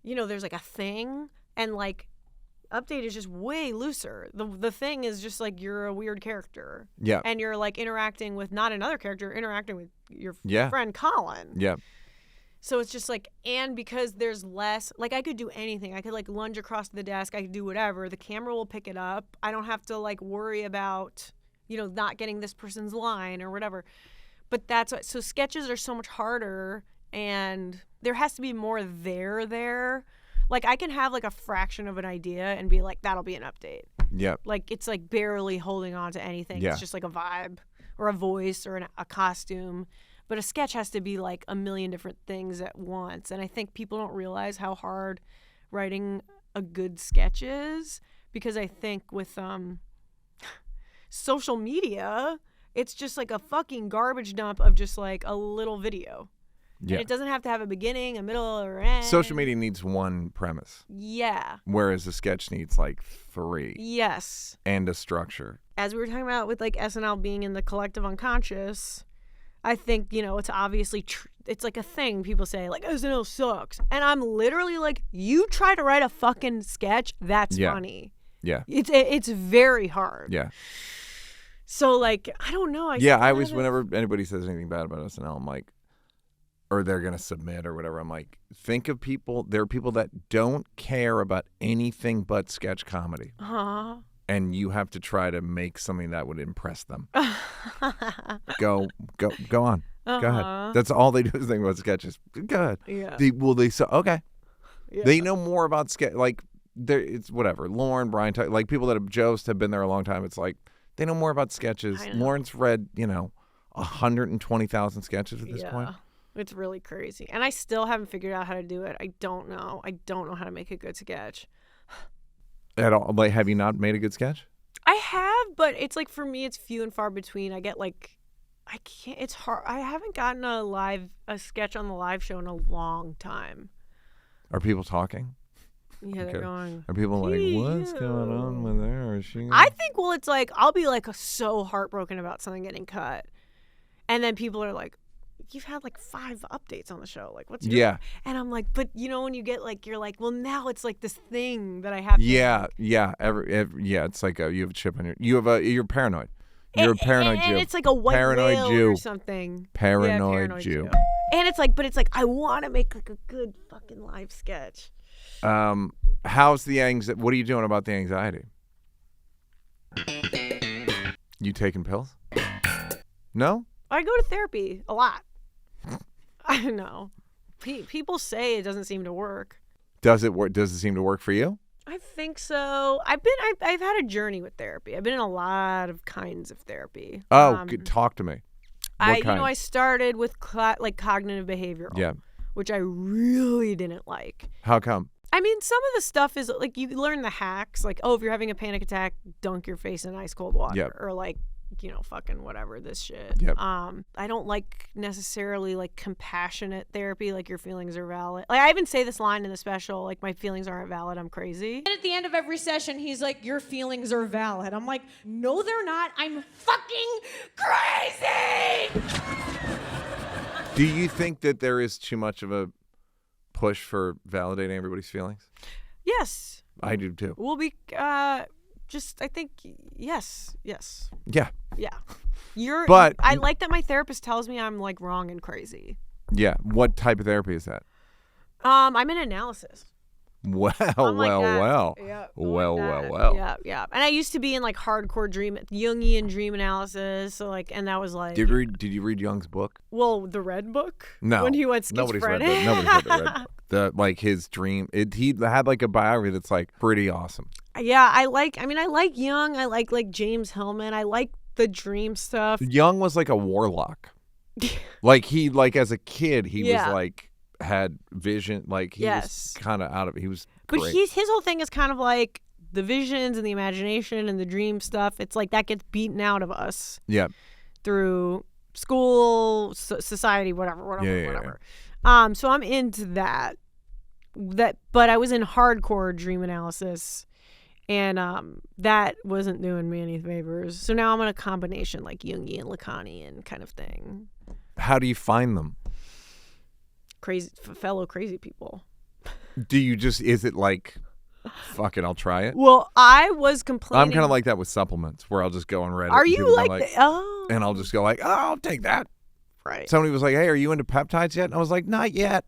there's like a thing, and like Update is just way looser. The thing is just like you're a weird character. Yeah. And you're like interacting with not another character, you're interacting with your friend Colin. Yeah. So it's just like, and because there's less, like I could do anything. I could like lunge across the desk. I could do whatever. The camera will pick it up. I don't have to like worry about, not getting this person's line or whatever. But that's what, so sketches are so much harder, and there has to be more there. Like I can have like a fraction of an idea and be like, that'll be an update. Yeah. Like it's like barely holding on to anything. Yeah. It's just like a vibe or a voice or a costume. But a sketch has to be like a million different things at once. And I think people don't realize how hard writing a good sketch is, because I think with social media, it's just like a fucking garbage dump of just like a little video. Yeah. And it doesn't have to have a beginning, a middle, or an end. Social media needs one premise. Yeah. Whereas a sketch needs like 3. Yes. And a structure. As we were talking about with like SNL being in the collective unconscious, I think, it's obviously, it's like a thing people say, like, SNL sucks. And I'm literally like, you try to write a fucking sketch, that's funny. Yeah. It's very hard. Yeah. So, like, I don't know. I always, whenever anybody says anything bad about SNL, I'm like, or they're going to submit or whatever, I'm like, think of people, there are people that don't care about anything but sketch comedy. Uh-huh. And you have to try to make something that would impress them. Go on. Go ahead. That's all they do is think about sketches. Go ahead. Yeah. Okay. Yeah. They know more about sketch. Like, it's whatever. Lauren, Brian, like people that have been there a long time. It's like they know more about sketches. Lauren's read, 120,000 sketches at this point. It's really crazy. And I still haven't figured out how to do it. I don't know. I don't know how to make a good sketch. At all? Like, have you not made a good sketch? I have, but it's like, for me, it's few and far between. I get like, I can't, it's hard. I haven't gotten a sketch on the live show in a long time. Are people talking? Yeah, they're going. Are people like, what's going on with her? Is she? I think, well, it's like, I'll be like so heartbroken about something getting cut. And then people are like, you've had like 5 updates on the show. Like, what's your... And I'm like, but when you get like, you're like, well, now it's like this thing that I have to make. Yeah. It's like you have a chip on you're paranoid. You're a paranoid Jew. And it's like a white paranoid whale Jew. Or something. Paranoid Jew. And it's like, I want to make like a good fucking live sketch. How's the anxiety? What are you doing about the anxiety? You taking pills? No? I go to therapy a lot. I don't know. People say it doesn't seem to work. Does it work? Does it seem to work for you? I think so. I've had a journey with therapy. I've been in a lot of kinds of therapy. Oh, talk to me. What kind? I started with like cognitive behavioral, which I really didn't like. How come? I mean, some of the stuff is like you learn the hacks, like, oh, if you're having a panic attack, dunk your face in ice cold water, or like, fucking whatever, this shit. Yep. I don't like necessarily like compassionate therapy, like your feelings are valid. Like, I even say this line in the special, like, my feelings aren't valid, I'm crazy. And at the end of every session, he's like, your feelings are valid. I'm like, no, they're not. I'm fucking crazy! Do you think that there is too much of a push for validating everybody's feelings? Yes. I do too. We'll be, I think, yes. Yeah. But I like that my therapist tells me I'm like wrong and crazy. Yeah. What type of therapy is that? I'm in analysis. Well. Yeah. Well. Yeah. And I used to be in like hardcore Jungian dream analysis. So like, and that was like. Did you read Jung's book? Well, the Red Book. No. When he went Nobody's schizophrenic. read the Red Book. Like his dream. He had like a biography that's like pretty awesome. Yeah, I like Jung. I like James Hillman. I like the dream stuff. Jung was like a warlock. Like as a kid, he was like had vision. Like he was kind of out of it. He was But great. his whole thing is kind of like the visions and the imagination and the dream stuff. It's like that gets beaten out of us. Yeah. Through school, society, whatever. So I'm into that. But I was in hardcore dream analysis, and that wasn't doing me any favors. So now I'm in a combination like Jungian, Lacanian kind of thing. How do you find them? Fellow crazy people. Do you just? Is it like, fuck it, I'll try it? Well, I was complaining. I'm kind of like that with supplements, where I'll just go on Reddit. Are you like oh? And I'll just go like, oh, I'll take that. Right. Somebody was like, hey, are you into peptides yet? And I was like, not yet.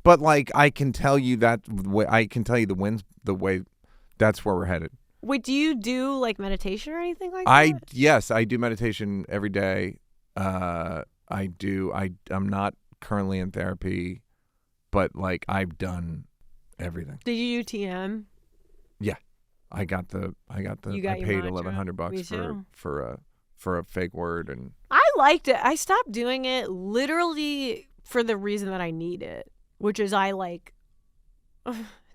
But like, I can tell you that way. I can tell you the way. That's where we're headed. Wait, do you do like meditation or anything like that? Yes, I do meditation every day. I do. I'm not currently in therapy, but like I've done everything. Did you do TM? Yeah, I got the. You got I your paid mantra? $1,100 for a fake word, and I liked it. I stopped doing it literally for the reason that I need it, which is I like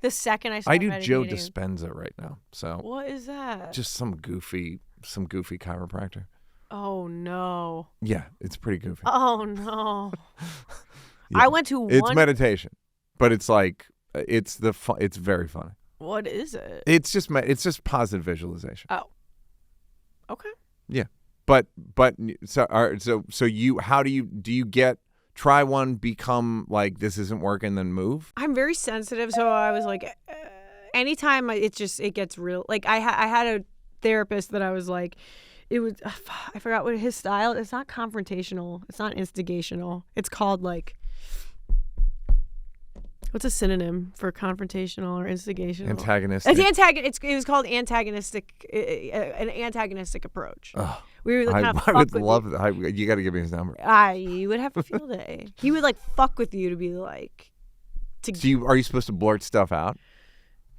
the second I start I do Joe meditating. Dispenza right now. So What is that? just some goofy chiropractor. Oh no. Yeah, it's pretty goofy. Oh no. Yeah. I went to one. It's meditation, but it's like it's very funny. What is it? It's just positive visualization. Oh. Okay. Yeah, but so you do you try one, become like this isn't working, then move? I'm very sensitive, so I was like, anytime it gets real. Like I had a therapist that I was like, it was I forgot what his style. It's not confrontational. It's not instigational. It's called like. What's a synonym for confrontational or instigational? Antagonistic. It was called antagonistic. An antagonistic approach. Oh, We were kind of I would love that. You got to give me his number. You would have a field day. He would like fuck with you to be like. Are you supposed to blurt stuff out?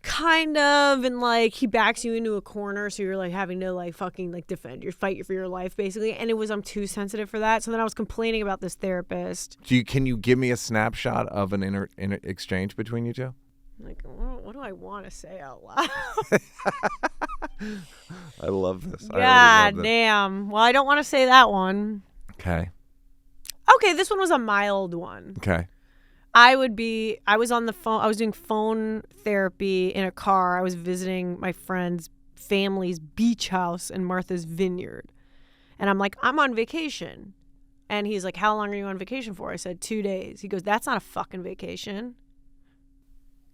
Kind of, and like he backs you into a corner, so you're like having to like fucking like fight for your life basically. And I'm too sensitive for that. So then I was complaining about this therapist. Can you give me a snapshot of an exchange between you two? Like, what do I want to say out loud? I love this. God damn. Well, I don't want to say that one. Okay. Okay, this one was a mild one. Okay. I was on the phone. I was doing phone therapy in a car. I was visiting my friend's family's beach house in Martha's Vineyard. And I'm like, I'm on vacation. And he's like, how long are you on vacation for? I said, 2 days. He goes, that's not a fucking vacation.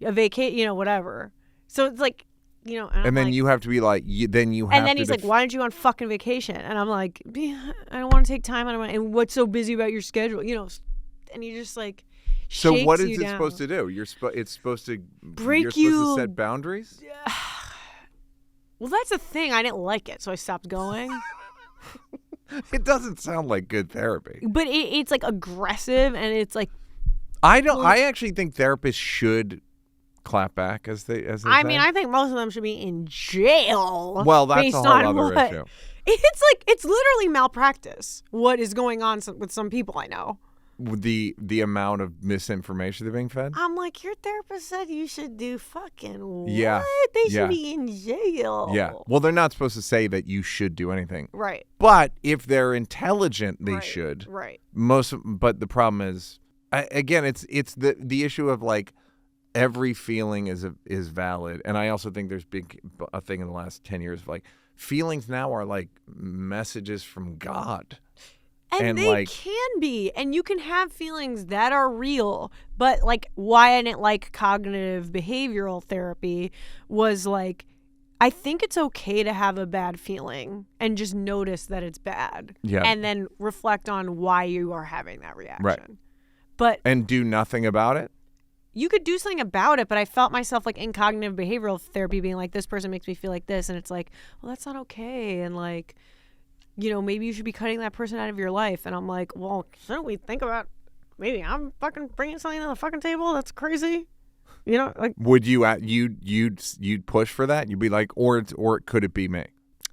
Whatever. So it's like, and then like, you have to be like, And then he's like, why aren't you on fucking vacation? And I'm like, I don't want to take time out of my, and what's so busy about your schedule? And you just like, so what is it down. supposed to do? It's supposed to break you're you. Supposed to set boundaries? Well, that's the thing. I didn't like it, so I stopped going. It doesn't sound like good therapy. But it's like aggressive, and it's like I actually think therapists should clap back as they say. I think most of them should be in jail. Well, that's based a whole on other issue. It's literally malpractice. What is going on with some people I know? The amount of misinformation they're being fed. I'm like, your therapist said you should do fucking what? Yeah. They should be in jail. Yeah. Well, they're not supposed to say that you should do anything. Right. But if they're intelligent, they should. Right. But the problem is, again, it's the issue of like every feeling is valid, and I also think there's a thing in the last 10 years of like feelings now are like messages from God. And they can be. And you can have feelings that are real. But, like, why I didn't like cognitive behavioral therapy was, like, I think it's okay to have a bad feeling and just notice that it's bad. Yeah. And then reflect on why you are having that reaction. Right. And do nothing about it? You could do something about it, but I felt myself, like, in cognitive behavioral therapy being like, this person makes me feel like this. And it's like, well, that's not okay. And, like, maybe you should be cutting that person out of your life. And I'm like, well, shouldn't we think about maybe I'm fucking bringing something to the fucking table? That's crazy. Like. Would you'd push for that? You'd be like, or could it be me?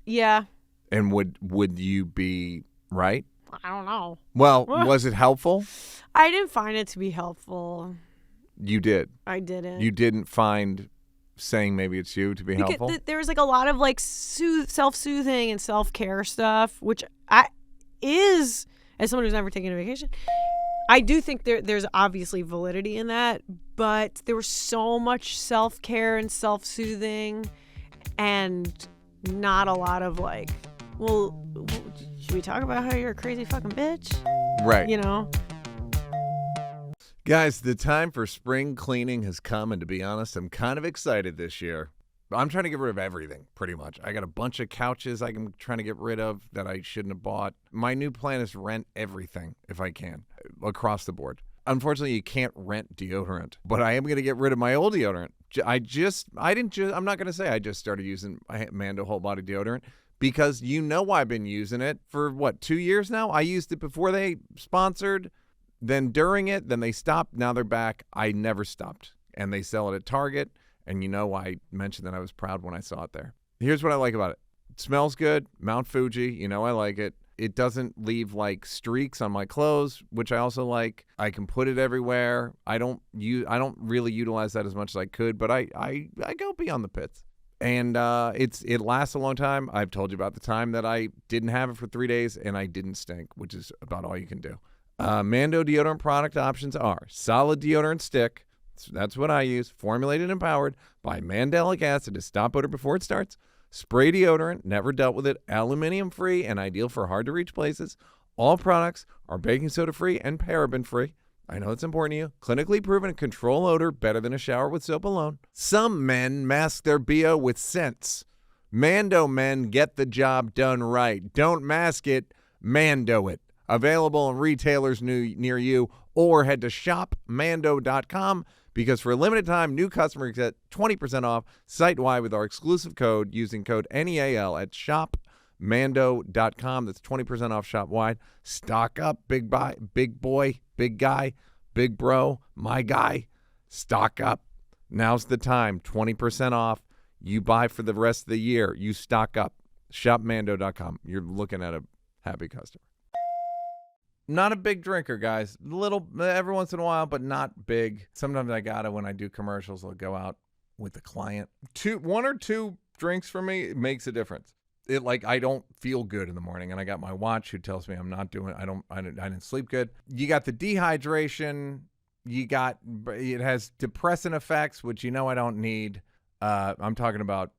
Yeah. And would you be right? I don't know. Well, was it helpful? I didn't find it to be helpful. You did. I didn't. You didn't find saying maybe it's you to be helpful? There was like a lot of like self-soothing and self-care stuff, which is, as someone who's never taken a vacation, I do think there's obviously validity in that, but there was so much self-care and self-soothing and not a lot of like, well, should we talk about how you're a crazy fucking bitch? Right. You know? Guys, the time for spring cleaning has come, and to be honest, I'm kind of excited this year. I'm trying to get rid of everything, pretty much. I got a bunch of couches I'm trying to get rid of that I shouldn't have bought. My new plan is rent everything, if I can, across the board. Unfortunately, you can't rent deodorant, but I am going to get rid of my old deodorant. I'm not going to say I just started using Mando whole body deodorant, because you know I've been using it for, 2 years now? I used it before they sponsored, then during it, then they stopped. Now they're back. I never stopped. And they sell it at Target. And you know I mentioned that I was proud when I saw it there. Here's what I like about it. It smells good. Mount Fuji. You know I like it. It doesn't leave like streaks on my clothes, which I also like. I can put it everywhere. I don't really utilize that as much as I could, but I go beyond the pits. And it lasts a long time. I've told you about the time that I didn't have it for 3 days and I didn't stink, which is about all you can do. Mando deodorant product options are solid deodorant stick. That's what I use. Formulated and powered by mandelic acid to stop odor before it starts. Spray deodorant, never dealt with it. Aluminum free and ideal for hard to reach places. All products are baking soda free and paraben free. I know it's important to you. Clinically proven to control odor better than a shower with soap alone. Some men mask their BO with scents. Mando men get the job done right. Don't mask it, Mando it. Available in retailers near you, or head to shopmando.com, because for a limited time, new customers get 20% off site-wide with our exclusive code using code NEAL at shopmando.com. That's 20% off shop-wide. Stock up, big boy, big guy, big bro, my guy. Stock up. Now's the time. 20% off. You buy for the rest of the year. You stock up. Shopmando.com. You're looking at a happy customer. Not a big drinker, guys. Little every once in a while, but not big. Sometimes I gotta, when I do commercials, I'll go out with the client. 1 or 2 drinks for me makes a difference. I don't feel good in the morning, and I got my watch who tells me I'm not doing. I didn't sleep good. You got the dehydration. It has depressant effects, which I don't need. I'm talking about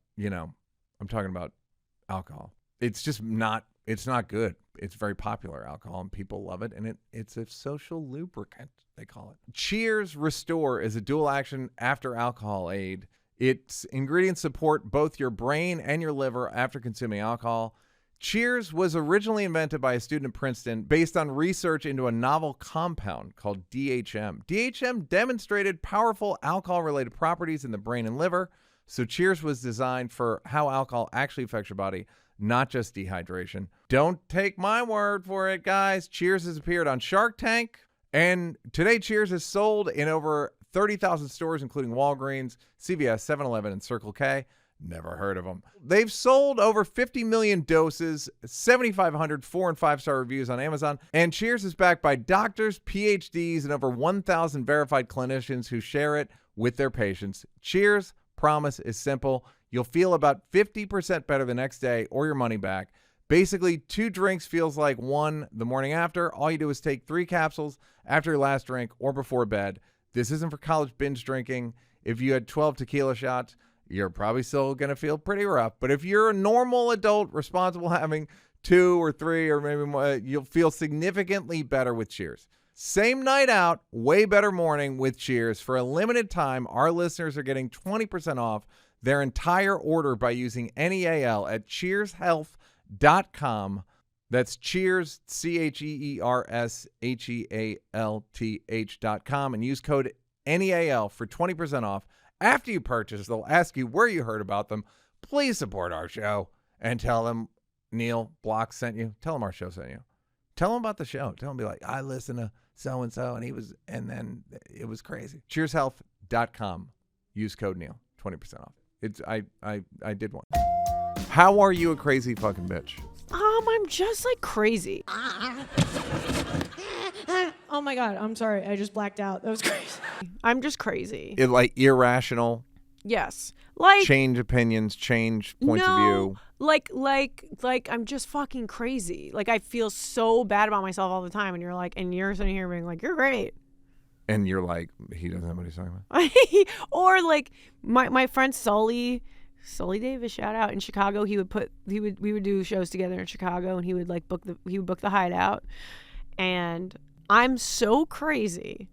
alcohol. It's just not. It's not good. It's very popular alcohol, and people love it, and it's a social lubricant, they call it. Cheers Restore is a dual-action after-alcohol aid. Its ingredients support both your brain and your liver after consuming alcohol. Cheers was originally invented by a student at Princeton based on research into a novel compound called DHM. DHM demonstrated powerful alcohol-related properties in the brain and liver, so Cheers was designed for how alcohol actually affects your body, not just dehydration. Don't take my word for it, guys. Cheers has appeared on Shark Tank, and today Cheers is sold in over 30,000 stores, including Walgreens, CVS, 7-Eleven, and Circle K. Never heard of them. They've sold over 50 million doses, 7,500 4- and 5-star reviews on Amazon, and Cheers is backed by doctors, PhDs, and over 1,000 verified clinicians who share it with their patients. Cheers' promise is simple. You'll feel about 50% better the next day or your money back. Basically, 2 drinks feels like 1 the morning after. All you do is take 3 capsules after your last drink or before bed. This isn't for college binge drinking. If you had 12 tequila shots, you're probably still going to feel pretty rough. But if you're a normal adult responsible having 2 or 3 or maybe more, you'll feel significantly better with Cheers. Same night out, way better morning with Cheers. For a limited time, our listeners are getting 20% off their entire order by using NEAL at cheershealth.com. That's Cheers, CHEERSHEALTH.com, and use code NEAL for 20% off. After you purchase, they'll ask you where you heard about them. Please support our show and tell them Neal Block sent you. Tell them our show sent you. Tell them about the show. Tell them, be like, I listened to so-and-so, and then it was crazy. Cheershealth.com. Use code Neal, 20% off. I did one. How are you a crazy fucking bitch? I'm just like crazy. Oh my God, I'm sorry. I just blacked out. That was crazy. I'm just crazy. It, like, irrational. Yes. Like Change opinions, change points of view. Like I'm just fucking crazy. Like I feel so bad about myself all the time, and you're sitting here being like, you're great. And you're like, he doesn't know what he's talking about. Or like my friend Sully Davis, shout out, in Chicago, we would do shows together in Chicago, and he would book the Hideout. And I'm so crazy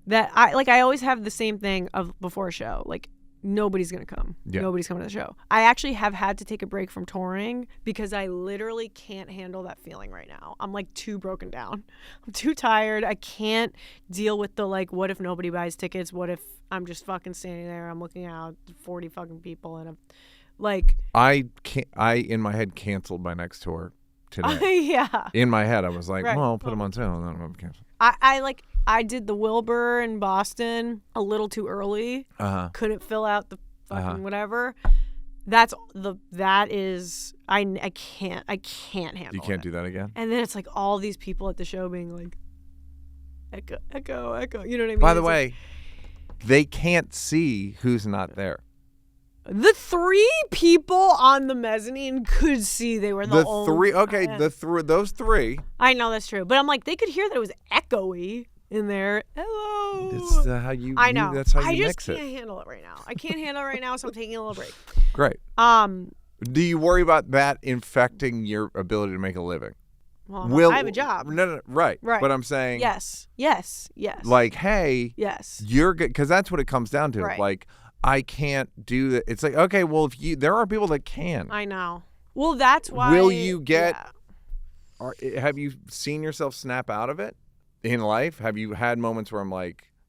that I always have the same thing of before a show, like nobody's gonna come. Yeah. Nobody's coming to the show. I actually have had to take a break from touring because I literally can't handle that feeling right now. I'm like too broken down. I'm too tired. I can't deal with the like, what if nobody buys tickets? What if I'm just fucking standing there? I'm looking out 40 fucking people, and I'm like, I in my head canceled my next tour today. Yeah. In my head, I was like, Right. well, I'll put them on sale, and then I'll cancel. I did the Wilbur in Boston a little too early. Couldn't fill out the fucking whatever. I can't handle it. You can't do that again? And then it's like all these people at the show being like, echo, echo, echo. You know what I mean? By the It's way, they can't see who's not there. like, the 3 people on the mezzanine could see they were the only. Those 3. I know that's true, but I'm like, they could hear that it was echoey in there. Hello. It's how you. I know. That's how you I mix just it. can't handle it right now. I can't handle it right now, so I'm taking a little break. Great. Do you worry about that infecting your ability to make a living? Well, I have a job. No, right. Right. But I'm saying. Yes. Like, hey. Yes. You're good, because that's what it comes down to. Right. Like, I can't do that. It's like, okay, well, there are people that can. I know. Well, that's why. Will you get? Yeah. Have you seen yourself snap out of it in life? Have you had moments where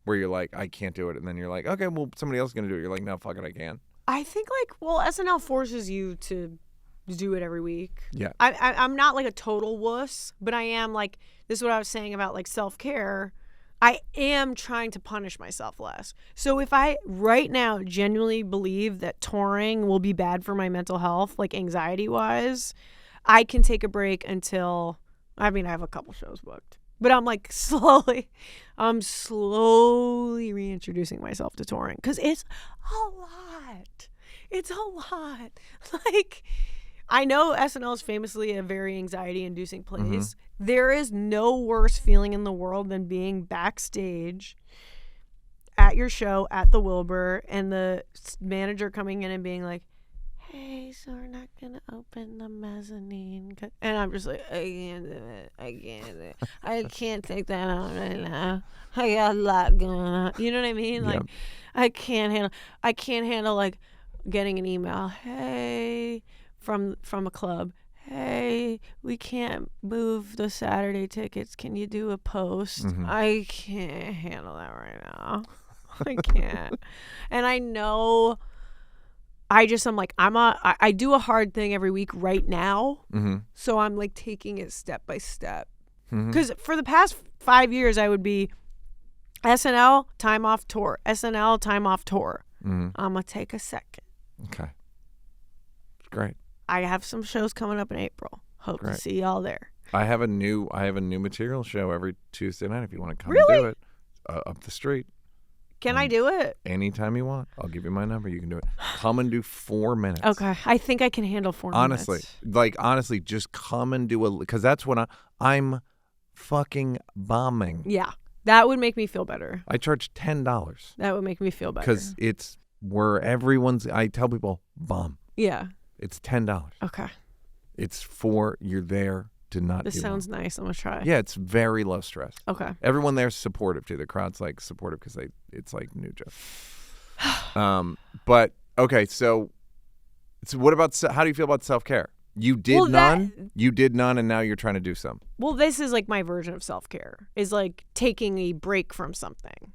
you're like, I can't do it, and then you're like, okay, well, somebody else is gonna do it. You're like, no, fuck it, I can. I think SNL forces you to do it every week. Yeah. I'm not like a total wuss, but I am like, this is what I was saying about like self-care. I am trying to punish myself less. So if I right now genuinely believe that touring will be bad for my mental health, like anxiety wise, I can take a break until, I have a couple shows booked, but I'm like slowly reintroducing myself to touring, because it's a lot. It's a lot. Like, I know SNL is famously a very anxiety-inducing place. Mm-hmm. There is no worse feeling in the world than being backstage at your show at the Wilbur and the manager coming in and being like, hey, so we're not going to open the mezzanine. And I'm just like, I can't do it. I can't take that on right now. I got a lot going on. You know what I mean? Like, I can't handle like getting an email, hey, from a club, hey, we can't move the Saturday tickets. Can you do a post? Mm-hmm. I can't handle that right now. I can't. And I know I do a hard thing every week right now. Mm-hmm. So I'm like taking it step by step. Because for the past 5 years, I would be SNL, time off tour. SNL, time off tour. Mm-hmm. I'm going to take a second. Okay. Great. I have some shows coming up in April. Hope to see y'all there. I have a new material show every Tuesday night if you want to come really? and do it. Up the street. Can I do it? Anytime you want. I'll give you my number. You can do it. Come and do 4 minutes. Okay. I think I can handle 4 minutes. Honestly, just come and do because that's when I'm fucking bombing. Yeah. That would make me feel better. I charge $10. That would make me feel better. Because it's where I tell people, bomb. Yeah. It's $10. Okay. It's you're there to not This sounds nice. I'm going to try. Yeah, it's very low stress. Okay. Everyone there's supportive too. The crowd's like supportive because it's like new joke. But okay, so what about, how do you feel about self-care? You did none, and now you're trying to do some. Well, this is like my version of self-care, is like taking a break from something,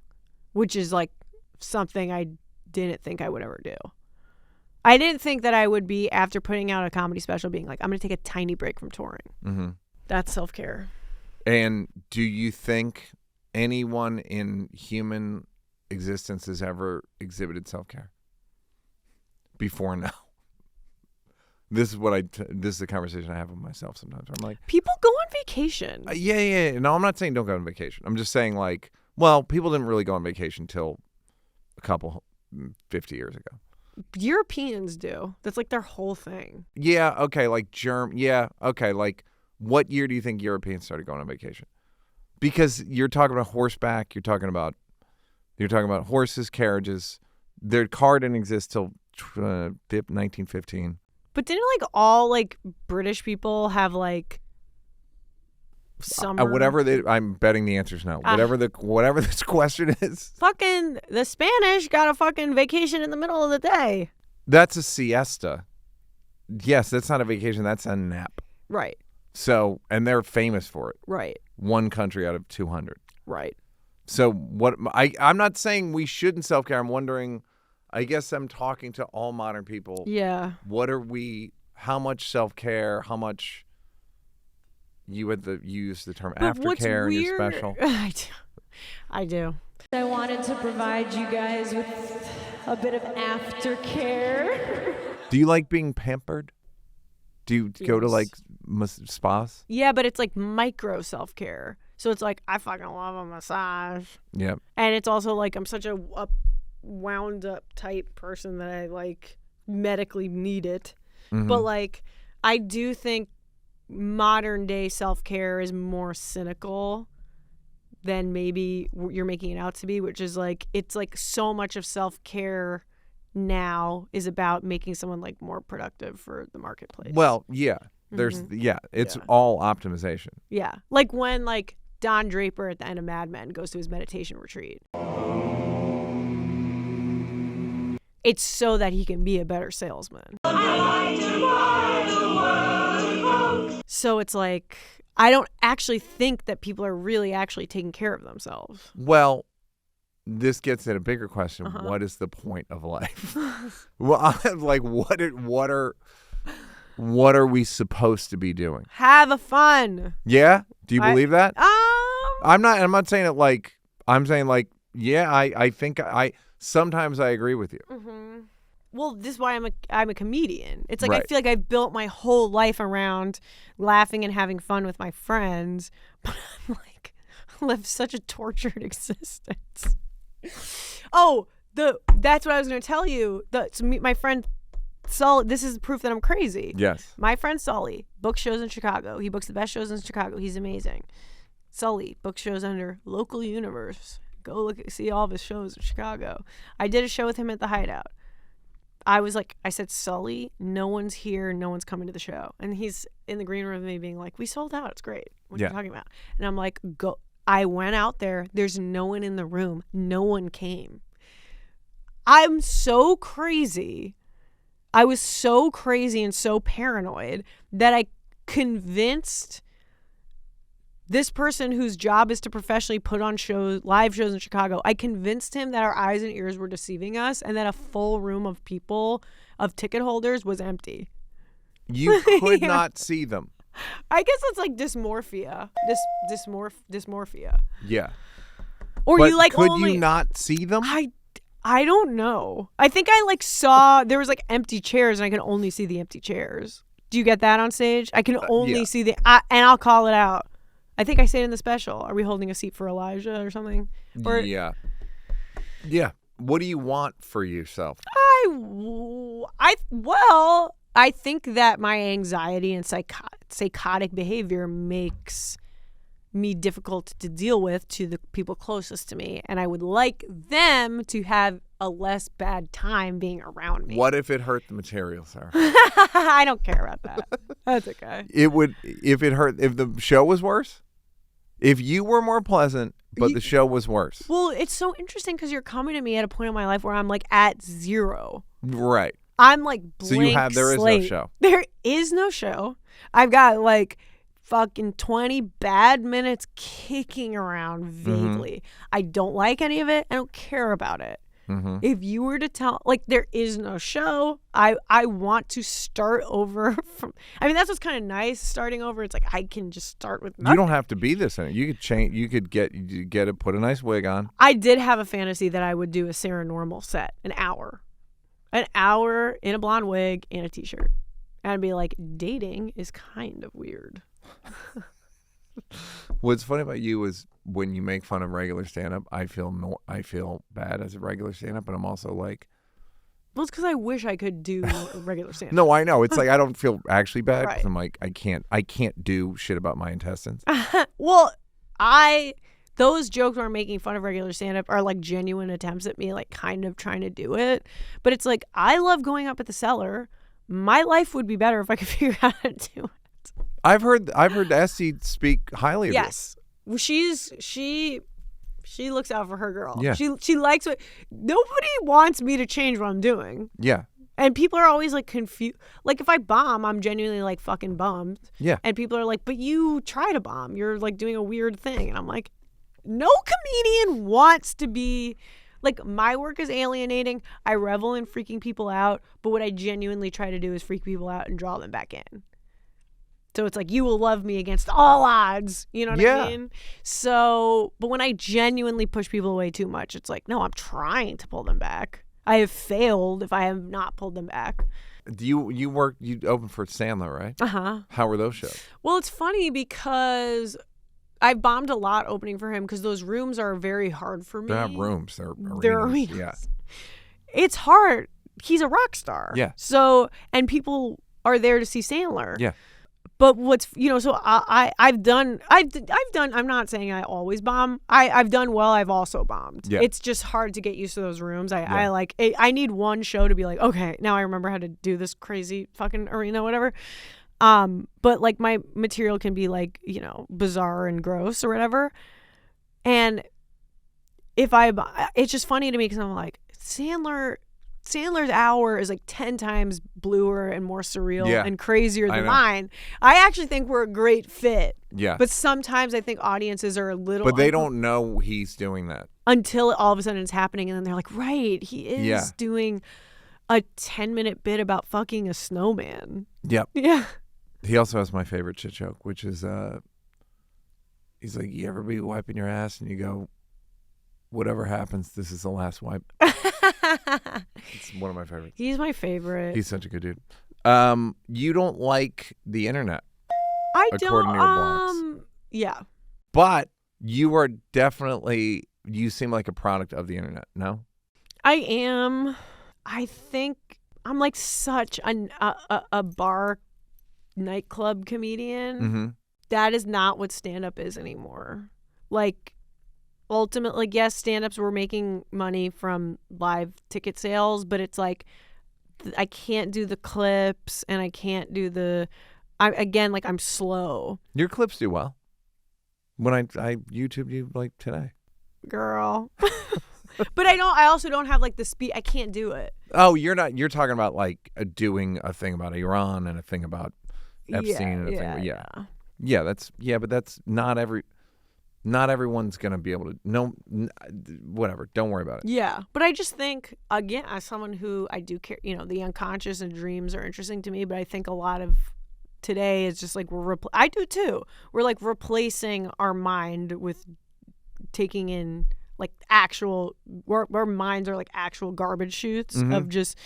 which is like something I didn't think I would ever do. I didn't think that I would be, after putting out a comedy special, being like, I'm going to take a tiny break from touring. Mm-hmm. That's self-care. And do you think anyone in human existence has ever exhibited self-care? Before now? This is the conversation I have with myself sometimes. I'm like, people go on vacation. Yeah. No, I'm not saying don't go on vacation. I'm just saying like, well, people didn't really go on vacation till a couple 50 years ago. Europeans do. That's like their whole thing. Yeah. Okay. Like Yeah. Okay. Like, what year do you think Europeans started going on vacation? Because you're talking about horseback. You're talking about horses, carriages. Their car didn't exist till 1915. But didn't like all like British people have like summer? I'm betting the answer's no. Whatever this question is. Fucking the Spanish got a fucking vacation in the middle of the day. That's a siesta. Yes, that's not a vacation. That's a nap. Right. So, and they're famous for it. Right. One country out of 200. Right. So I'm not saying we shouldn't self-care. I'm wondering, I guess I'm talking to all modern people. Yeah. How much self-care, how much you use the term aftercare in your special? I do. I wanted to provide you guys with a bit of aftercare. Do you like being pampered? Do you go to like spas? Yeah, but it's like micro self-care. So it's like, I fucking love a massage. Yeah. And it's also like, I'm such a wound up type person that I like medically need it. Mm-hmm. But like, I do think modern day self-care is more cynical than maybe you're making it out to be, which is like, it's like so much of self-care now is about making someone like more productive for the marketplace. Well, yeah. It's all optimization. Yeah. Like when like Don Draper at the end of Mad Men goes to his meditation retreat. It's so that he can be a better salesman. So it's like, I don't actually think that people are really actually taking care of themselves. Well, this gets at a bigger question. Uh-huh. What is the point of life? Well, I'm like, what are we supposed to be doing? Have a fun. Yeah? Do you believe that? I'm not saying it like, I'm saying like, yeah, I think sometimes I agree with you. Mm-hmm. Well, this is why I'm a comedian. It's like, right. I feel like I've built my whole life around laughing and having fun with my friends, but I'm like, I live such a tortured existence. Oh, that's what I was going to tell you. My friend Sully, this is proof that I'm crazy. Yes. My friend Sully books shows in Chicago. He books the best shows in Chicago. He's amazing. Sully books shows under Local Universe. Go see all of his shows in Chicago. I did a show with him at the Hideout. I said, Sully, no one's here. No one's coming to the show. And he's in the green room with me being like, we sold out. It's great. What are you talking about? And I'm like, go. I went out there. There's no one in the room. No one came. I'm so crazy. I was so crazy and so paranoid that I convinced this person whose job is to professionally put on live shows in Chicago, I convinced him that our eyes and ears were deceiving us and that a full room of people, of ticket holders, was empty. You could not see them. I guess it's like dysmorphia. Dysmorphia. Yeah. Or but you like could only... you not see them? I don't know. I think I like saw there was like empty chairs and I could only see the empty chairs. Do you get that on stage? I can only see and I'll call it out. I think I say it in the special. Are we holding a seat for Elijah or something? Yeah. What do you want for yourself? I think that my anxiety and psychotic behavior makes me difficult to deal with to the people closest to me, and I would like them to have a less bad time being around me. What if it hurt the material, Sarah? I don't care about that. That's okay. It would if the show was worse? If you were more pleasant, but the show was worse. Well, it's so interesting because you're coming to me at a point in my life where I'm like at 0. Right. I'm like blank there slate. is no show. There is no show. I've got like fucking 20 bad minutes kicking around vaguely. Mm-hmm. I don't like any of it. I don't care about it. Mm-hmm. If you were to tell, like, there is no show, I want to start over from. I mean, that's what's kind of nice, starting over. It's like I can just start with nothing. You don't have to be this in it. You could change. You could get it. Put a nice wig on. I did have a fantasy that I would do a Sarah Normal set, an hour in a blonde wig and a t-shirt, And I'd be like, dating is kind of weird. What's funny about you is when you make fun of regular stand-up, I feel bad as a regular stand-up, but I'm also like, well, it's because I wish I could do regular stand-up. no, I know. It's like I don't feel actually bad because Right. I'm like I can't do shit about my intestines. Well, those jokes where I'm making fun of regular stand-up are like genuine attempts at me like kind of trying to do it. But it's like, I love going up at the cellar. My life would be better if I could figure out how to do it. I've heard Essie speak highly of Yes. Well, she looks out for her girl. Yeah. She likes what nobody wants me to change what I'm doing. Yeah. And people are always like confused. Like if I bomb, I'm genuinely like fucking bummed. Yeah. And people are like, but you try to bomb. You're like doing a weird thing. And I'm like, no comedian wants to be like, my work is alienating. I revel in freaking people out. But what I genuinely try to do is freak people out and draw them back in. So it's like, you will love me against all odds. You know what I mean? So, but when I genuinely push people away too much, it's like, no, I'm trying to pull them back. I have failed if I have not pulled them back. You opened for Sandler, right? Uh-huh. How were those shows? Well, it's funny because I've bombed a lot opening for him because those rooms are very hard for me. They're not rooms. They're arenas. They're arenas. Yeah. It's hard. He's a rock star. Yeah. So, and people are there to see Sandler. Yeah. But what's, so I've done, I'm not saying I always bomb. I've done well. I've also bombed. Yeah. It's just hard to get used to those rooms. I need one show to be like, okay, now I remember how to do this crazy fucking arena, whatever. But like my material can be like, bizarre and gross or whatever. And it's just funny to me because I'm like, Sandler's hour is like 10 times bluer and more surreal and crazier than mine. I actually think we're a great fit. Yeah. But sometimes I think audiences are a little. But they don't know he's doing that. Until all of a sudden it's happening and then they're like, right, he is doing a 10-minute bit about fucking a snowman. Yep. Yeah. He also has my favorite shit joke, which is he's like, you ever be wiping your ass and you go, whatever happens, this is the last wipe. It's one of my favorites. He's my favorite. He's such a good dude. You don't like the internet. I according don't. to your blogs. Yeah. But you are definitely. You seem like a product of the internet. No. I am. I think I'm like such a bar nightclub comedian. Mm-hmm. That is not what stand-up is anymore. Like. Ultimately, yes, stand-ups were making money from live ticket sales, but it's like I can't do the clips and I can't do I'm slow. Your clips do well. When I YouTubed you like today. Girl. But I also don't have like the speed. I can't do it. Oh, you're talking about like doing a thing about Iran and a thing about Epstein and a thing. Yeah, but that's not everyone's going to be able to whatever. Don't worry about it. Yeah. But I just think, again, as someone who I do care, the unconscious and dreams are interesting to me, but I think a lot of today is just like I do too. We're like replacing our mind with taking in like actual, our minds are like actual garbage chutes of just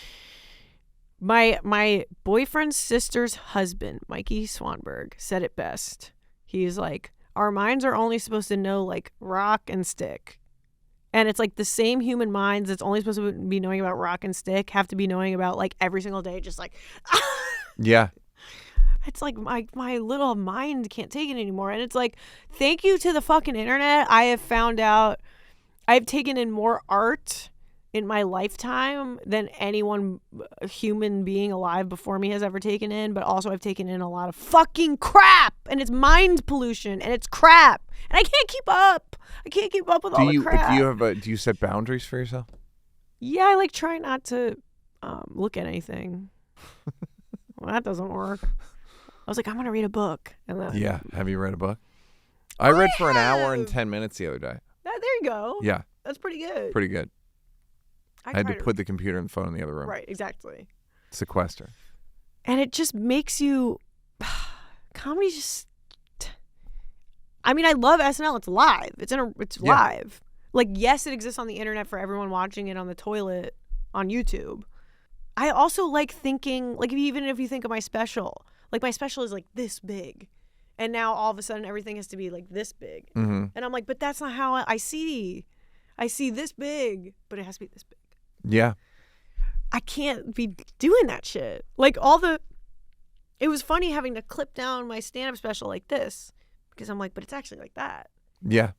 my boyfriend's sister's husband, Mikey Swanberg, said it best. He's like, our minds are only supposed to know like rock and stick. And it's like the same human minds that's only supposed to be knowing about rock and stick have to be knowing about like every single day, just like, yeah. It's like my little mind can't take it anymore. And it's like, thank you to the fucking internet. I have found out I've taken in more art in my lifetime than anyone human being alive before me has ever taken in, but also I've taken in a lot of fucking crap, and it's mind pollution, and it's crap, and I can't keep up. I can't keep up with all the crap. Do you set boundaries for yourself? Yeah, I like try not to look at anything. Well, that doesn't work. I was like, I'm gonna read a book, and then yeah. Have you read a book? I read for an hour and 10 minutes the other day. There you go. Yeah, that's pretty good. Pretty good. I had to put the computer and phone in the other room. Right, exactly. Sequester. And it just makes you... Comedy just... I mean, I love SNL. It's live. It's live. Like, yes, it exists on the internet for everyone watching it on the toilet on YouTube. I also like thinking, like, even if you think of my special, like, my special is like this big. And now all of a sudden everything has to be like this big. Mm-hmm. And I'm like, but that's not how I see this big, but it has to be this big. Yeah. I can't be doing that shit. Like it was funny having to clip down my stand-up special like this because I'm like, but it's actually like that. Yeah.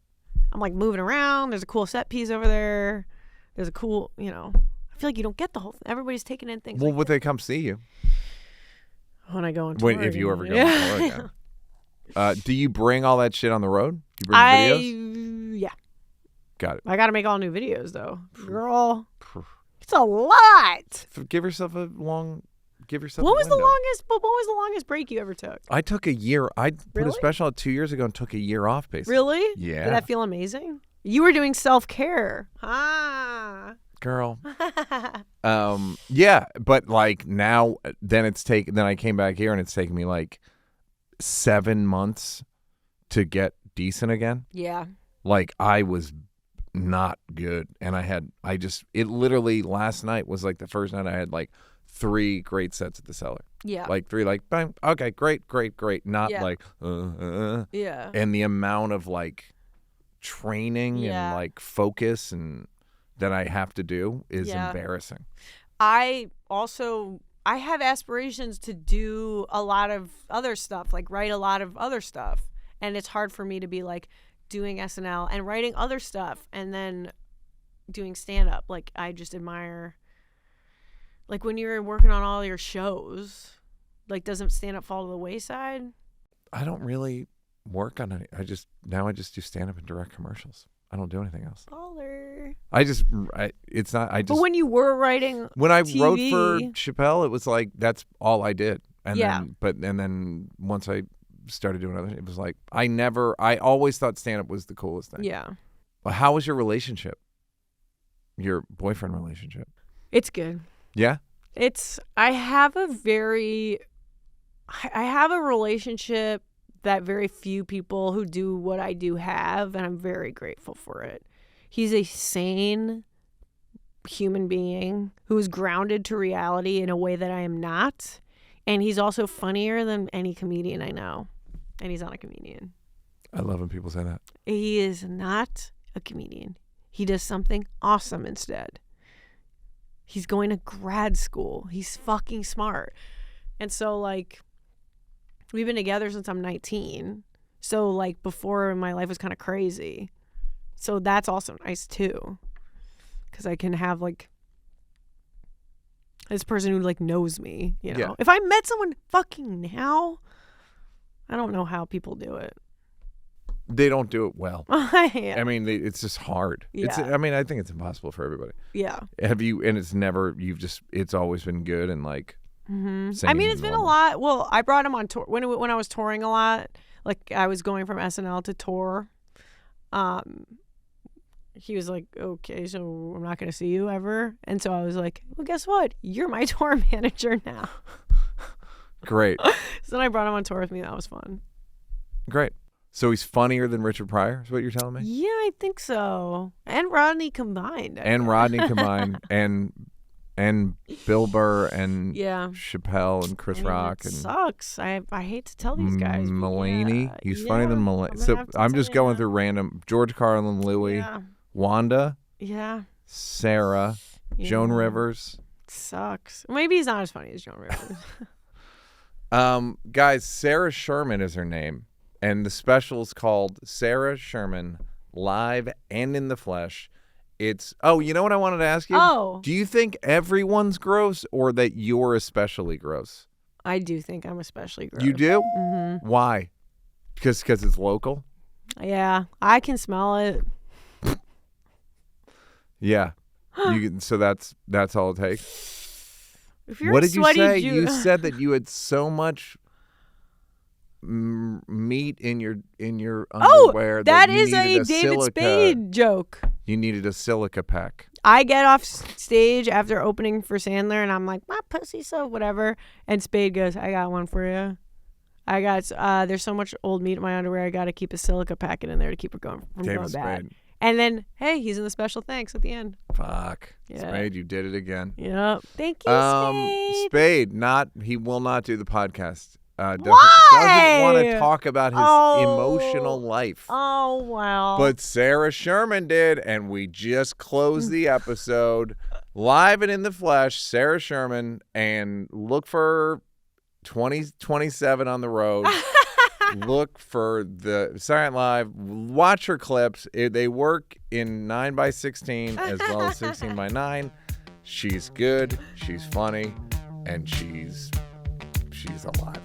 I'm like moving around. There's a cool set piece over there. There's a cool, I feel like you don't get the whole thing. Everybody's taking in things. Well, like would they come see you? When I go on tour. If you ever go yeah. on tour again. Do you bring all that shit on the road? Do you bring videos? Yeah. Got it. I got to make all new videos though. Girl. It's a lot. Give yourself a long. What was the longest break you ever took? I took a year. I put Really? a special out 2 years ago and took a year off, basically. Really? Yeah. Did that feel amazing? You were doing self-care. Girl. Yeah, but like now, then I came back here and it's taken me like 7 months to get decent again. Yeah. Like I was not good, and it literally last night was like the first night I had like 3 great sets at the Cellar. Yeah. Like 3, like bang, okay, great. Not Yeah. like Yeah. And the amount of like training and like focus and that I have to do is embarrassing. I have aspirations to do a lot of other stuff, like write a lot of other stuff, and it's hard for me to be like doing SNL and writing other stuff and then doing stand up. Like I just admire, like when you're working on all your shows, like doesn't stand up fall to the wayside? I don't really work on it. I just do stand up and direct commercials. I don't do anything else. Baller. But when you were writing when I TV, wrote for Chappelle, it was like that's all I did. And Yeah. then once I started doing other, it was like I always thought stand up was the coolest thing. Yeah. Well, how was your relationship? Your boyfriend relationship? It's good. Yeah? I have a relationship that very few people who do what I do have, and I'm very grateful for it. He's a sane human being who is grounded to reality in a way that I am not, and he's also funnier than any comedian I know, and he's not a comedian. I love when people say that. He is not a comedian. He does something awesome instead. He's going to grad school. He's fucking smart. And so, like, we've been together since I'm 19. So, like, before my life was kind of crazy. So that's also nice, too. Because I can have, like, this person who, like, knows me, you know? Yeah. If I met someone fucking now, I don't know how people do it. They don't do it well. Yeah. I mean, it's just hard. Yeah. I think it's impossible for everybody. Yeah. It's always been good and like, Mm-hmm. I mean, it's been a lot. Well, I brought him on tour when I was touring a lot. Like I was going from SNL to tour. He was like, "Okay, so I'm not going to see you ever." And so I was like, "Well, guess what? You're my tour manager now." Great. So then I brought him on tour with me. That was fun. Great. So he's funnier than Richard Pryor, is what you're telling me? Yeah, I think so. And Rodney combined. And Bill Burr and Yeah. Chappelle and Chris Rock It and sucks. I hate to tell these guys. but Mulaney. yeah. He's funnier than Mulaney. I'm So gonna have to I'm tell just you going that. through random George Carlin, Louis, Yeah. Wanda, Yeah. Sarah, Joan Yeah. Rivers. Sucks. Maybe he's not as funny as Joan Rivers. Guys, Sarah Sherman is her name, and the special is called Sarah Sherman Live and in the Flesh. It's you know what I wanted to ask you? Oh. Do you think everyone's gross or that you're especially gross? I do think I'm especially gross. You do? Mm-hmm. Why? Because it's local? Yeah, I can smell it. Yeah. So that's all it takes. If you're What a did you sweaty say? Jew- You said that you had so much meat in your underwear that you is a needed David silica. Spade joke. You needed a silica pack. I get off stage after opening for Sandler, and I'm like, my pussy so whatever. And Spade goes, I got one for you. I got there's so much old meat in my underwear. I got to keep a silica packet in there to keep it going from David going bad. Spade. And then, hey, he's in the special thanks at the end. Fuck. Yeah. Spade, you did it again. Yep. Thank you, Spade. Spade, he will not do the podcast. Doesn't Why? want to talk about his emotional life. Oh, well. But Sarah Sherman did, and we just closed the episode live and in the flesh. Sarah Sherman, and look for 2027 on the road. Look for the Saturday Night Live. Watch her clips. They work in 9x16 as well as 16x9. She's good. She's funny, and she's alive.